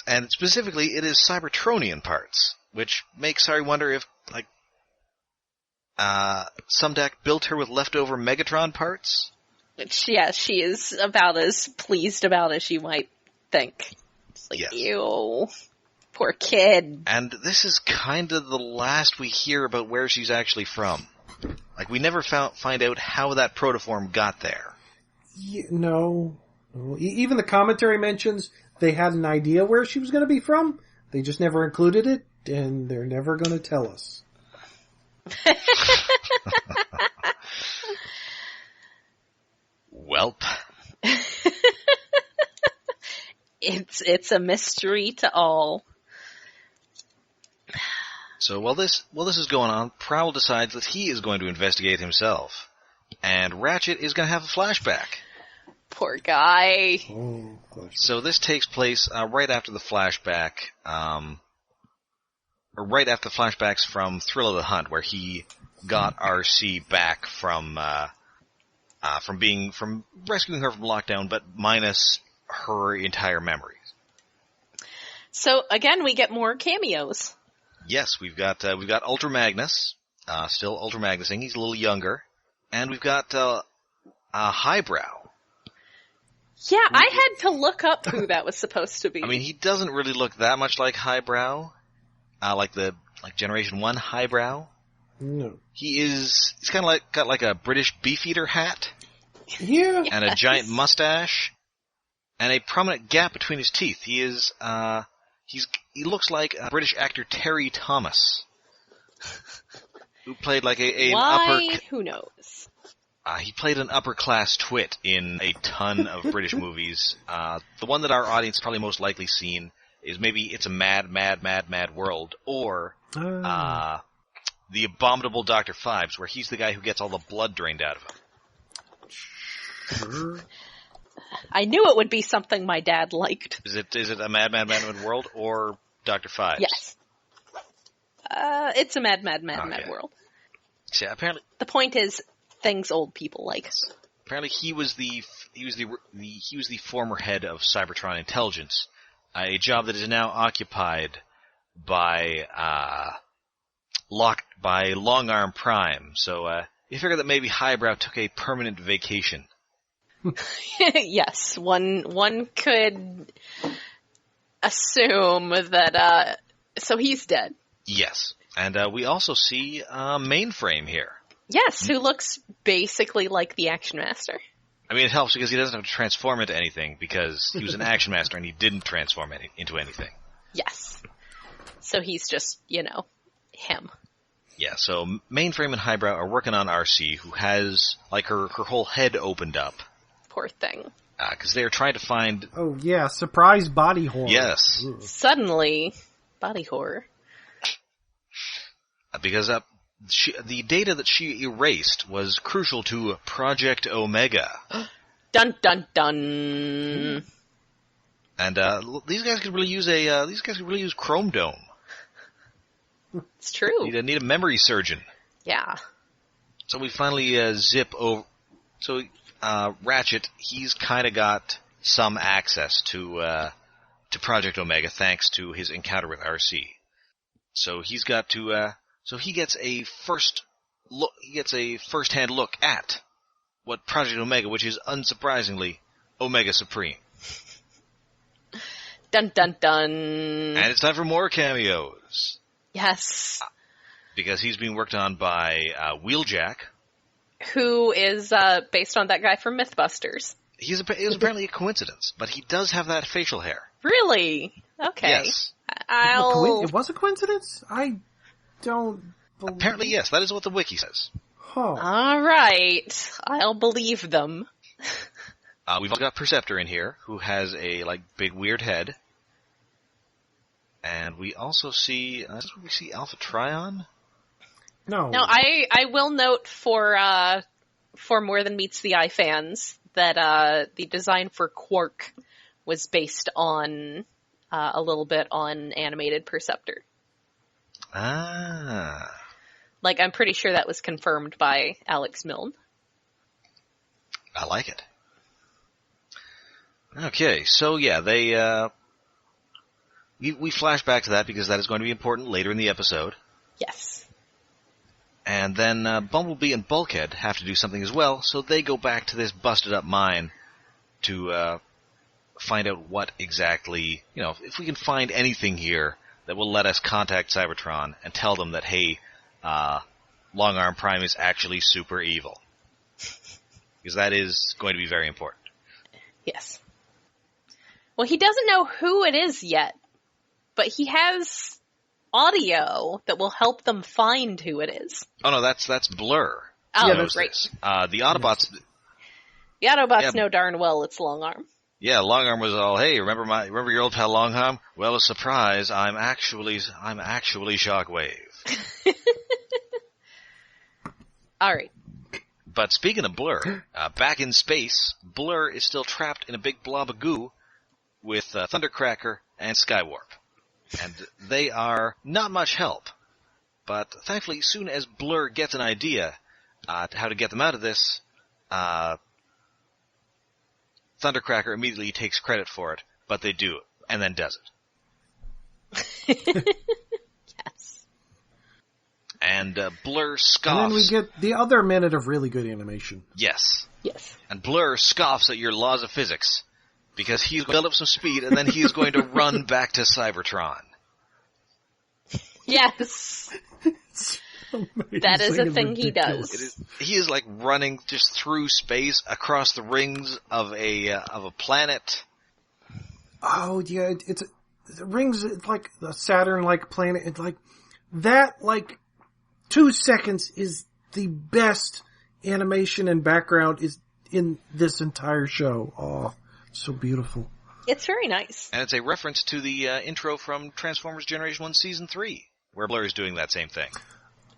And specifically, it is Cybertronian parts, which makes Sari wonder if, like, Sumdac built her with leftover Megatron parts? Which, yeah, she is about as pleased about as you might think. It's like, yes. Ew, poor kid. And this is kind of the last we hear about where she's actually from. Like, we never find out how that protoform got there. Yeah, no. Even the commentary mentions they had an idea where she was going to be from. They just never included it, and they're never going to tell us. Welp. It's a mystery to all. So while this is going on, Prowl decides that he is going to investigate himself, and Ratchet is going to have a flashback. Poor guy. Oh, So this takes place right after the flashback, or right after the flashbacks from Thrill of the Hunt, where he got RC back from rescuing her from lockdown, but minus her entire memories. So again, we get more cameos. Yes, we've got Ultra Magnus, still Ultra Magnusing. He's a little younger, and we've got Highbrow. Yeah, I had to look up who that was supposed to be. I mean, he doesn't really look that much like Highbrow, like Generation 1 Highbrow. No. He's kind of got like a British Beefeater hat, Yeah. and a giant mustache, and a prominent gap between his teeth. He looks like British actor Terry Thomas, who played like Why? Who knows? He played an upper-class twit in a ton of British movies. The one that our audience probably most likely seen is maybe It's a Mad, Mad, Mad, Mad World, or The Abominable Dr. Phibes, where he's the guy who gets all the blood drained out of him. Sure. I knew it would be something my dad liked. Is it a Mad, Mad, Mad, Mad World, or Dr. Phibes? Yes. It's a Mad, Mad, Mad, Mad Okay. World. See, apparently The point is, things old people like. he was the former head of Cybertron Intelligence, a job that is now occupied by Long Arm Prime. So you figure that maybe Highbrow took a permanent vacation. Yes, one could assume that, so he's dead. Yes, and we also see Mainframe here. Yes, who looks basically like the Action Master. I mean, it helps because he doesn't have to transform into anything because he was an Action Master and he didn't transform into anything. Yes. So he's just, him. Yeah, so Mainframe and Highbrow are working on RC, who has, like, her whole head opened up. Poor thing. Because they're trying to find... Oh, yeah, surprise body horror. Yes. Ugh. Suddenly, body horror. Because the data that she erased was crucial to Project Omega. Dun dun dun. And these guys could really use Chrome Dome. It's true. Need a memory surgeon. Yeah. So we finally zip over. So Ratchet, he's kind of got some access to Project Omega thanks to his encounter with RC. So he's got to. So he gets a first-hand look at what Project Omega, which is unsurprisingly Omega Supreme. Dun dun dun. And it's time for more cameos. Yes. Because he's being worked on by Wheeljack. Who is based on that guy from Mythbusters. It was apparently a coincidence, but he does have that facial hair. Really? Okay. Yes. It was a coincidence? I don't believe... Apparently, yes. That is what the wiki says. Huh. Alright. I'll believe them. We've also got Perceptor in here, who has a, big weird head. And we also see... we see Alpha Trion? No. Now, I will note for More Than Meets the Eye fans that the design for Quark was based on a little bit on animated Perceptor. Ah. I'm pretty sure that was confirmed by Alex Milne. I like it. Okay, so yeah, we flash back to that because that is going to be important later in the episode. Yes. And then Bumblebee and Bulkhead have to do something as well, so they go back to this busted-up mine to find out what exactly, if we can find anything here that will let us contact Cybertron and tell them that, hey, Long Arm Prime is actually super evil. Because that is going to be very important. Yes. Well, he doesn't know who it is yet, but he has audio that will help them find who it is. Oh no, that's Blurr. Oh, Yeah, that's right. This. The Autobots... The Autobots know darn well it's Long Arm. Yeah, Long Arm was all, hey, remember your old pal Long Arm? Well, a surprise, I'm actually Shockwave. Alright. But speaking of Blurr, back in space, Blurr is still trapped in a big blob of goo with Thundercracker and Skywarp. And they are not much help. But thankfully, soon as Blurr gets an idea how to get them out of this, Thundercracker immediately takes credit for it, but they do, and then does it. Yes. And Blurr scoffs. And then we get the other minute of really good animation. Yes. Yes. And Blurr scoffs at your laws of physics, because he's built up some speed, and then he's going to run back to Cybertron. Yes. That is a thing he does. He is like running just through space across the rings of a planet. Oh yeah, it's rings. It's like a Saturn-like planet. It's like that. Like 2 seconds is the best animation and background is in this entire show. Oh, so beautiful. It's very nice. And it's a reference to the intro from Transformers Generation 1 Season 3, where Blurr is doing that same thing.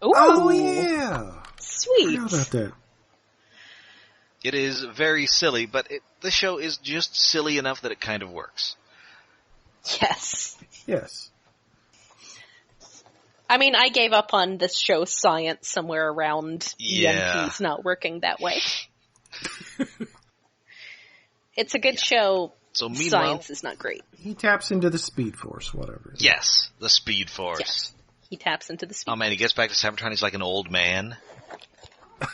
Ooh, Oh yeah, sweet. How about that? It is very silly, but the show is just silly enough that it kind of works. Yes. Yes. I mean, I gave up on this show's science somewhere around EMPs not working that way. It's a good show. So meanwhile, Science is not great. He taps into the Speed Force, whatever. yes, the Speed Force. Yes. He taps into the speed. Oh man, he gets back to Cybertron, he's like an old man.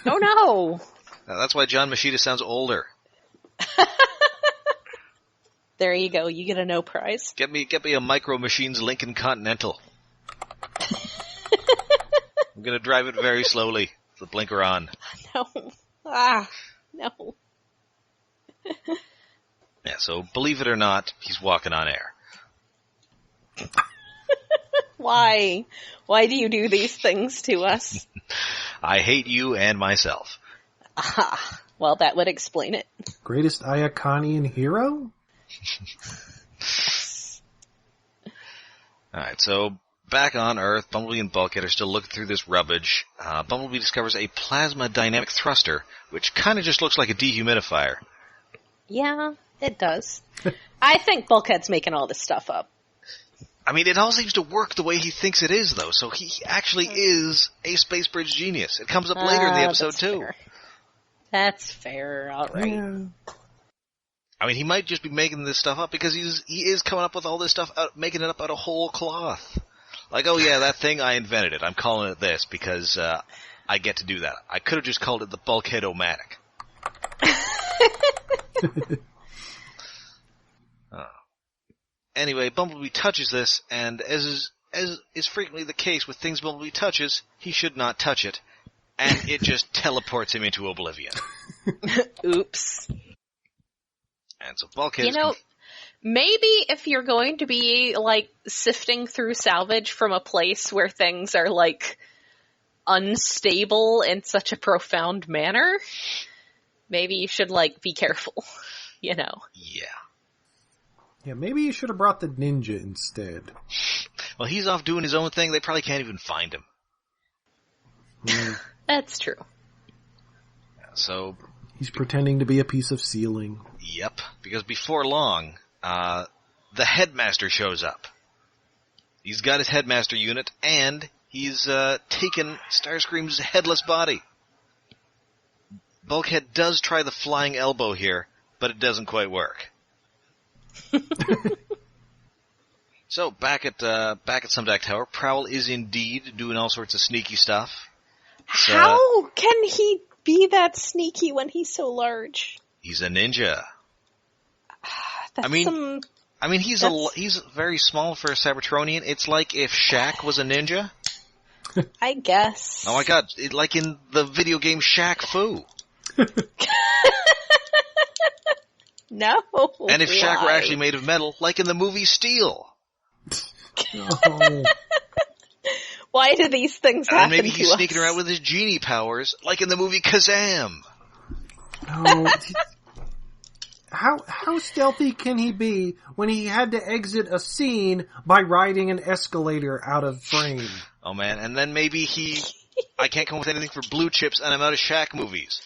Oh no! That's why John Machida sounds older. There you go. You get a no prize. Get me a Micro Machines Lincoln Continental. I'm gonna drive it very slowly. The blinker on. No. Ah, no. Yeah, so believe it or not, he's walking on air. Why? Why do you do these things to us? I hate you and myself. Aha. Well, that would explain it. Greatest Iaconian hero? Alright, so back on Earth, Bumblebee and Bulkhead are still looking through this rubbish. Bumblebee discovers a plasma dynamic thruster, which kind of just looks like a dehumidifier. Yeah, it does. I think Bulkhead's making all this stuff up. I mean, it all seems to work the way he thinks it is, though, so he actually is a Space Bridge genius. It comes up later in the episode, that's too. Fair. That's fair, alright. Yeah. I mean, he might just be making this stuff up because he is coming up with all this stuff, making it up out of whole cloth. Like, oh yeah, that thing, I invented it. I'm calling it this because I get to do that. I could have just called it the Bulkhead-O-Matic. Anyway, Bumblebee touches this, and as is frequently the case with things Bumblebee touches, he should not touch it, and it just teleports him into oblivion. Oops. And so Bulkhead You know, maybe if you're going to be, like, sifting through salvage from a place where things are, like, unstable in such a profound manner, maybe you should, like, be careful, you know. Yeah. Yeah, maybe you should have brought the ninja instead. Well, he's off doing his own thing. They probably can't even find him. That's true. So, He's pretending to be a piece of ceiling. yep. Because before long, the Headmaster shows up. He's got his Headmaster unit, and he's taken Starscream's headless body. Bulkhead does try the flying elbow here, but it doesn't quite work. So back at Sumdac Tower, Prowl is indeed doing all sorts of sneaky stuff. So, How can he be that sneaky when he's so large? he's a ninja. That's I mean, some... he's very small for a Cybertronian. It's like if Shaq was a ninja. I guess. Oh my god, like in the video game Shaq Fu. No. And if Shaq were why? actually made of metal, like in the movie Steel. Oh. Why do these things And happen maybe he's to sneaking us? around with his genie powers, like in the movie Kazam. No. How stealthy can he be when he had to exit a scene by riding an escalator out of frame? Oh man, and then maybe I can't come up with anything for Blue Chips and I'm out of Shaq movies.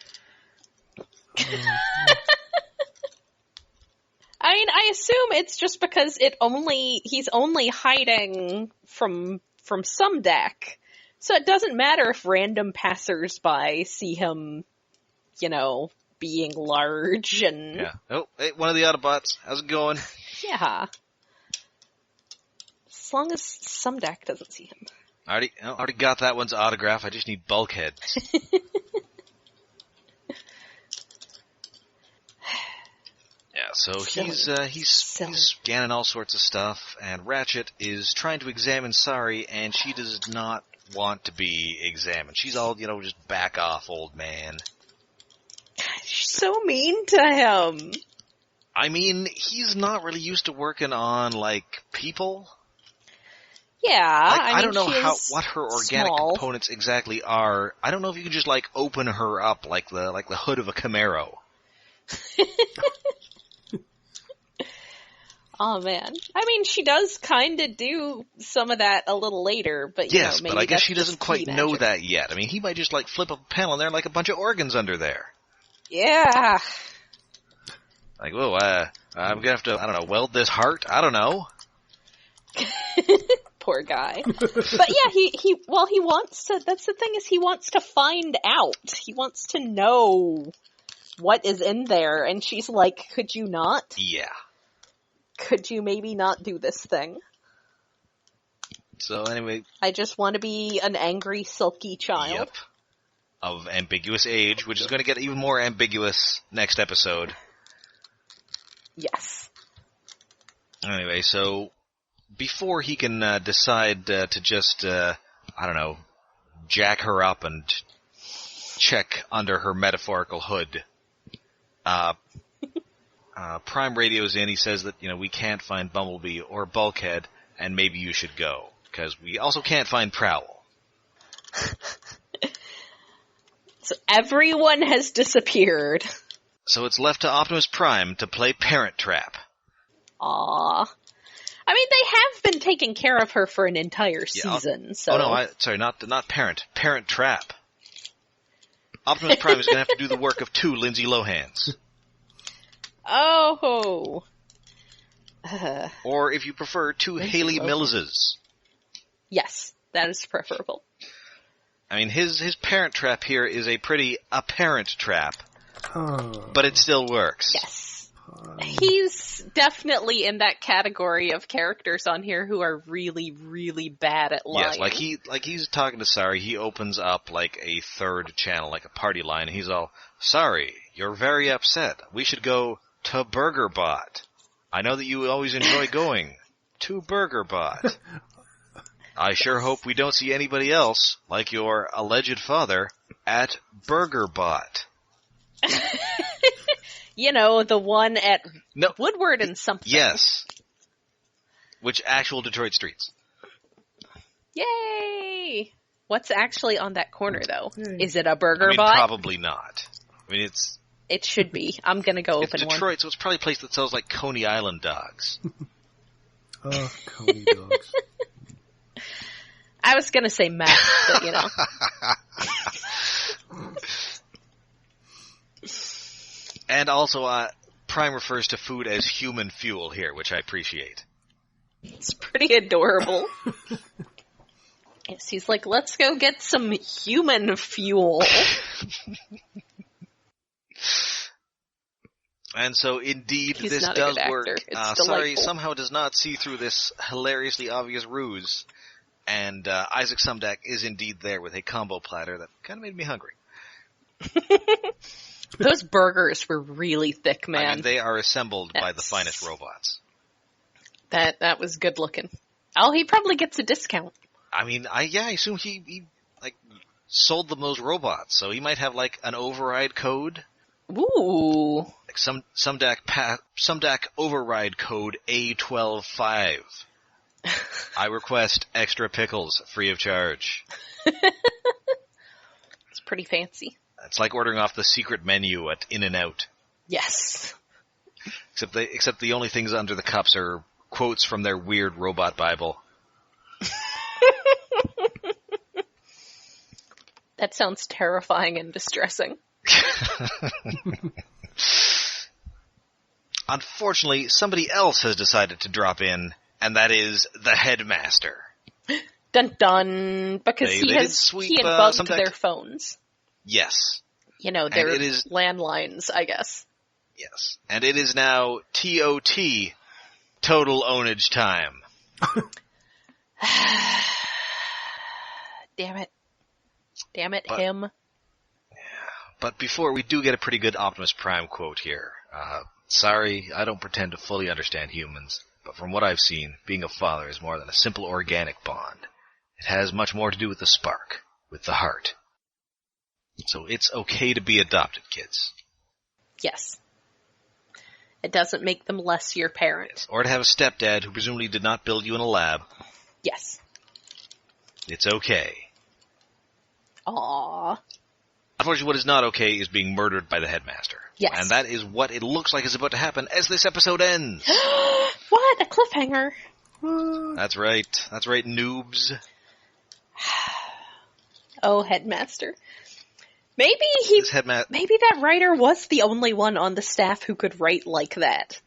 I mean, I assume it's just because he's only hiding from some deck. So it doesn't matter if random passersby see him, you know, being large and... Yeah. Oh, hey, one of the Autobots. How's it going? Yeah. As long as Sumdac doesn't see him. I already got that one's autograph. I just need Bulkhead. Yeah, so he's scanning all sorts of stuff, and Ratchet is trying to examine Sari, and she does not want to be examined. She's all, just back off, old man. She's so mean to him. I mean, he's not really used to working on, people. Yeah, I don't know what her organic small. components exactly are. I don't know if you can just, open her up like the hood of a Camaro. Oh man. I mean, she does kind of do some of that a little later, but yes, maybe but I guess that's she doesn't just quite key know magic. that yet. I mean, he might just flip a panel and there are a bunch of organs under there. Yeah. I'm gonna have to, I don't know, weld this heart? I don't know. Poor guy. But yeah, he wants to, that's the thing, is he wants to find out. He wants to know what is in there, and she's like, could you not? Yeah. Could you maybe not do this thing? So anyway. I just want to be an angry, sulky child. Yep. Of ambiguous age, which is going to get even more ambiguous next episode. Yes. Anyway, so before he can decide to just, jack her up and check under her metaphorical hood, Prime radios in. He says that, we can't find Bumblebee or Bulkhead, and maybe you should go, because we also can't find Prowl. So everyone has disappeared. So it's left to Optimus Prime to play Parent Trap. Aww. I mean, they have been taking care of her for an entire season, so... Oh no, sorry, not Parent. Parent Trap. Optimus Prime is going to have to do the work of 2 Lindsay Lohans. Oh. Or, if you prefer, 2 Haley Millses. Yes, that is preferable. I mean, his Parent Trap here is a pretty apparent trap, but it still works. Yes. He's definitely in that category of characters on here who are really, really bad at lying. Yes, he's talking to Sari, he opens up a third channel, a party line, and he's all, Sari, you're very upset. We should go to BurgerBot. I know that you always enjoy going to BurgerBot. I sure hope we don't see anybody else, like your alleged father, at BurgerBot. The one at Woodward and something. Yes. Which actual Detroit streets. Yay! What's actually on that corner, though? Is it a burger bot? bot? Probably not. I mean, It should be. I'm gonna go it's open Detroit, one. so it's probably a place that sells, Coney Island dogs. Oh, Coney dogs. I was gonna say meth, but And also, Prime refers to food as human fuel here, which I appreciate. It's pretty adorable. Yes, he's like, let's go get some human fuel. And so, indeed, He's this not a does good work. actor. It's Sari delightful. somehow does not see through this hilariously obvious ruse, and Isaac Sumdac is indeed there with a combo platter that kind of made me hungry. Those burgers were really thick, man. I mean, they are assembled by the finest robots. That was good looking. Oh, he probably gets a discount. I mean, I assume he sold them those robots, so he might have an override code. Ooh. Sumdac override code A125. I request extra pickles free of charge. It's pretty fancy. It's like ordering off the secret menu at In-N-Out. Yes. Except the only things under the cups are quotes from their weird robot Bible. That sounds terrifying and distressing. Unfortunately, somebody else has decided to drop in, and that is the Headmaster. Dun dun! Because he had bugged Sumdac. their phones. Yes. Their landlines, I guess. Yes. And it is now TOT, Total Ownage Time. Damn it. Damn it, But- him. But before, we do get a pretty good Optimus Prime quote here. Sorry, I don't pretend to fully understand humans, but from what I've seen, being a father is more than a simple organic bond. It has much more to do with the spark, with the heart. So it's okay to be adopted, kids. Yes. It doesn't make them less your parent. Or to have a stepdad who presumably did not build you in a lab. Yes. It's okay. Aww. Unfortunately, what is not okay is being murdered by the Headmaster. Yes. And that is what it looks like is about to happen as this episode ends. What? A cliffhanger. That's right. That's right, noobs. Oh, Headmaster. Maybe This Headmaster... maybe that writer was the only one on the staff who could write like that.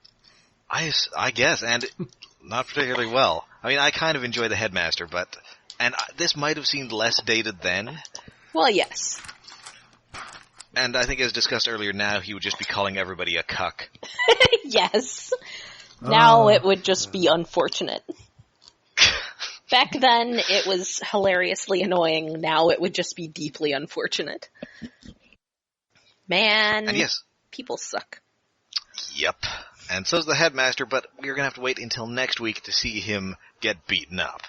I guess, and not particularly well. I mean, I kind of enjoy the Headmaster, but... And this might have seemed less dated then. Well, yes. And I think as discussed earlier, now he would just be calling everybody a cuck. Yes. Now it would just be unfortunate. Back then, it was hilariously annoying. Now it would just be deeply unfortunate. Man, And yes, people suck. yep. And so's the Headmaster, but we're gonna have to wait until next week to see him get beaten up.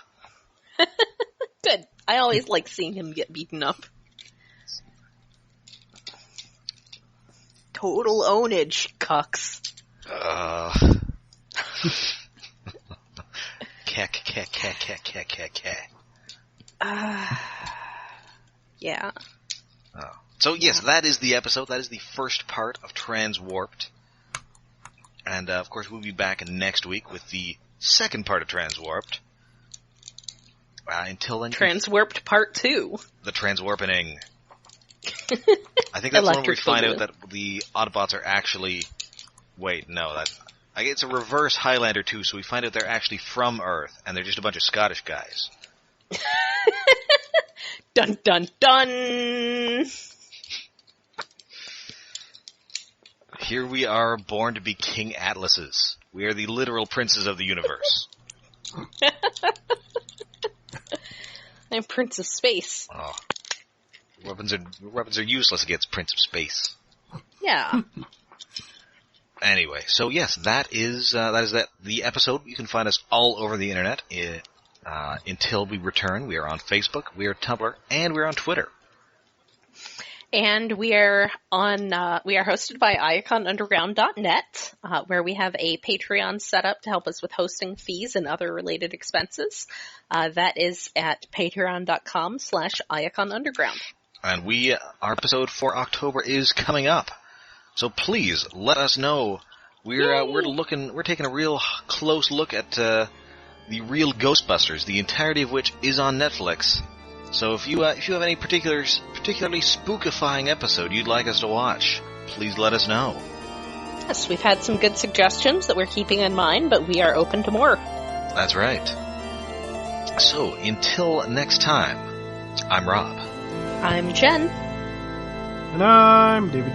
Good. I always like seeing him get beaten up. Total ownage, cucks. Keck. Yeah. Oh. So yes, that is the episode. That is the first part of Transwarped. And of course we'll be back next week with the second part of Transwarped. Until then, Transwarped Part 2. the Transwarpening. I think that's the one where we Electric find Boogaloo. out that the Autobots are actually... Wait, no, it's a reverse Highlander 2, so we find out they're actually from Earth, and they're just a bunch of Scottish guys. Dun dun dun! Here we are, born to be King Atlases. We are the literal princes of the universe. I'm Prince of Space. Oh. Weapons are useless against Prince of Space. Yeah. Anyway, so yes, that is the episode. You can find us all over the internet. Until we return, we are on Facebook, we are Tumblr, and we're on Twitter. And we are hosted by iaconunderground.net, where we have a Patreon set up to help us with hosting fees and other related expenses. That is at patreon.com/iaconunderground. And our episode for October is coming up. So please let us know. We're taking a real close look at the real Ghostbusters, the entirety of which is on Netflix. So if you have any particularly spookifying episode you'd like us to watch, please let us know. Yes, we've had some good suggestions that we're keeping in mind, but we are open to more. That's right. So until next time, I'm Rob. I'm Jen. And I'm David.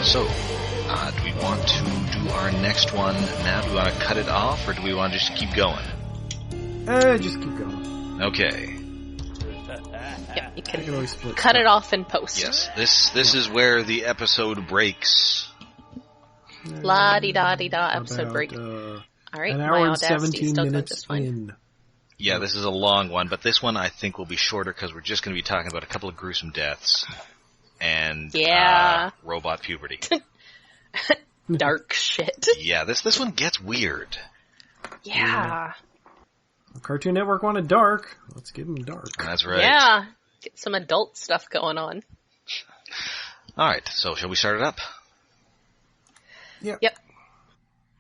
So, do we want to do our next one now? Do we want to cut it off, or do we want to just keep going? Just keep going. Okay. Yeah, you I can always split cut stuff. it off in post. Yes, this is where the episode breaks. La-di-da-di-da, episode About, break. Alright, an my hour and audacity 17 still going minutes just fine. in. Yeah, this is a long one, but this one I think will be shorter because we're just going to be talking about a couple of gruesome deaths and Yeah. Robot puberty. Dark shit. Yeah, this one gets weird. Yeah. Cartoon Network wanted dark. Let's give them dark. That's right. Yeah. Get some adult stuff going on. All right, so shall we start it up? Yep. Yep.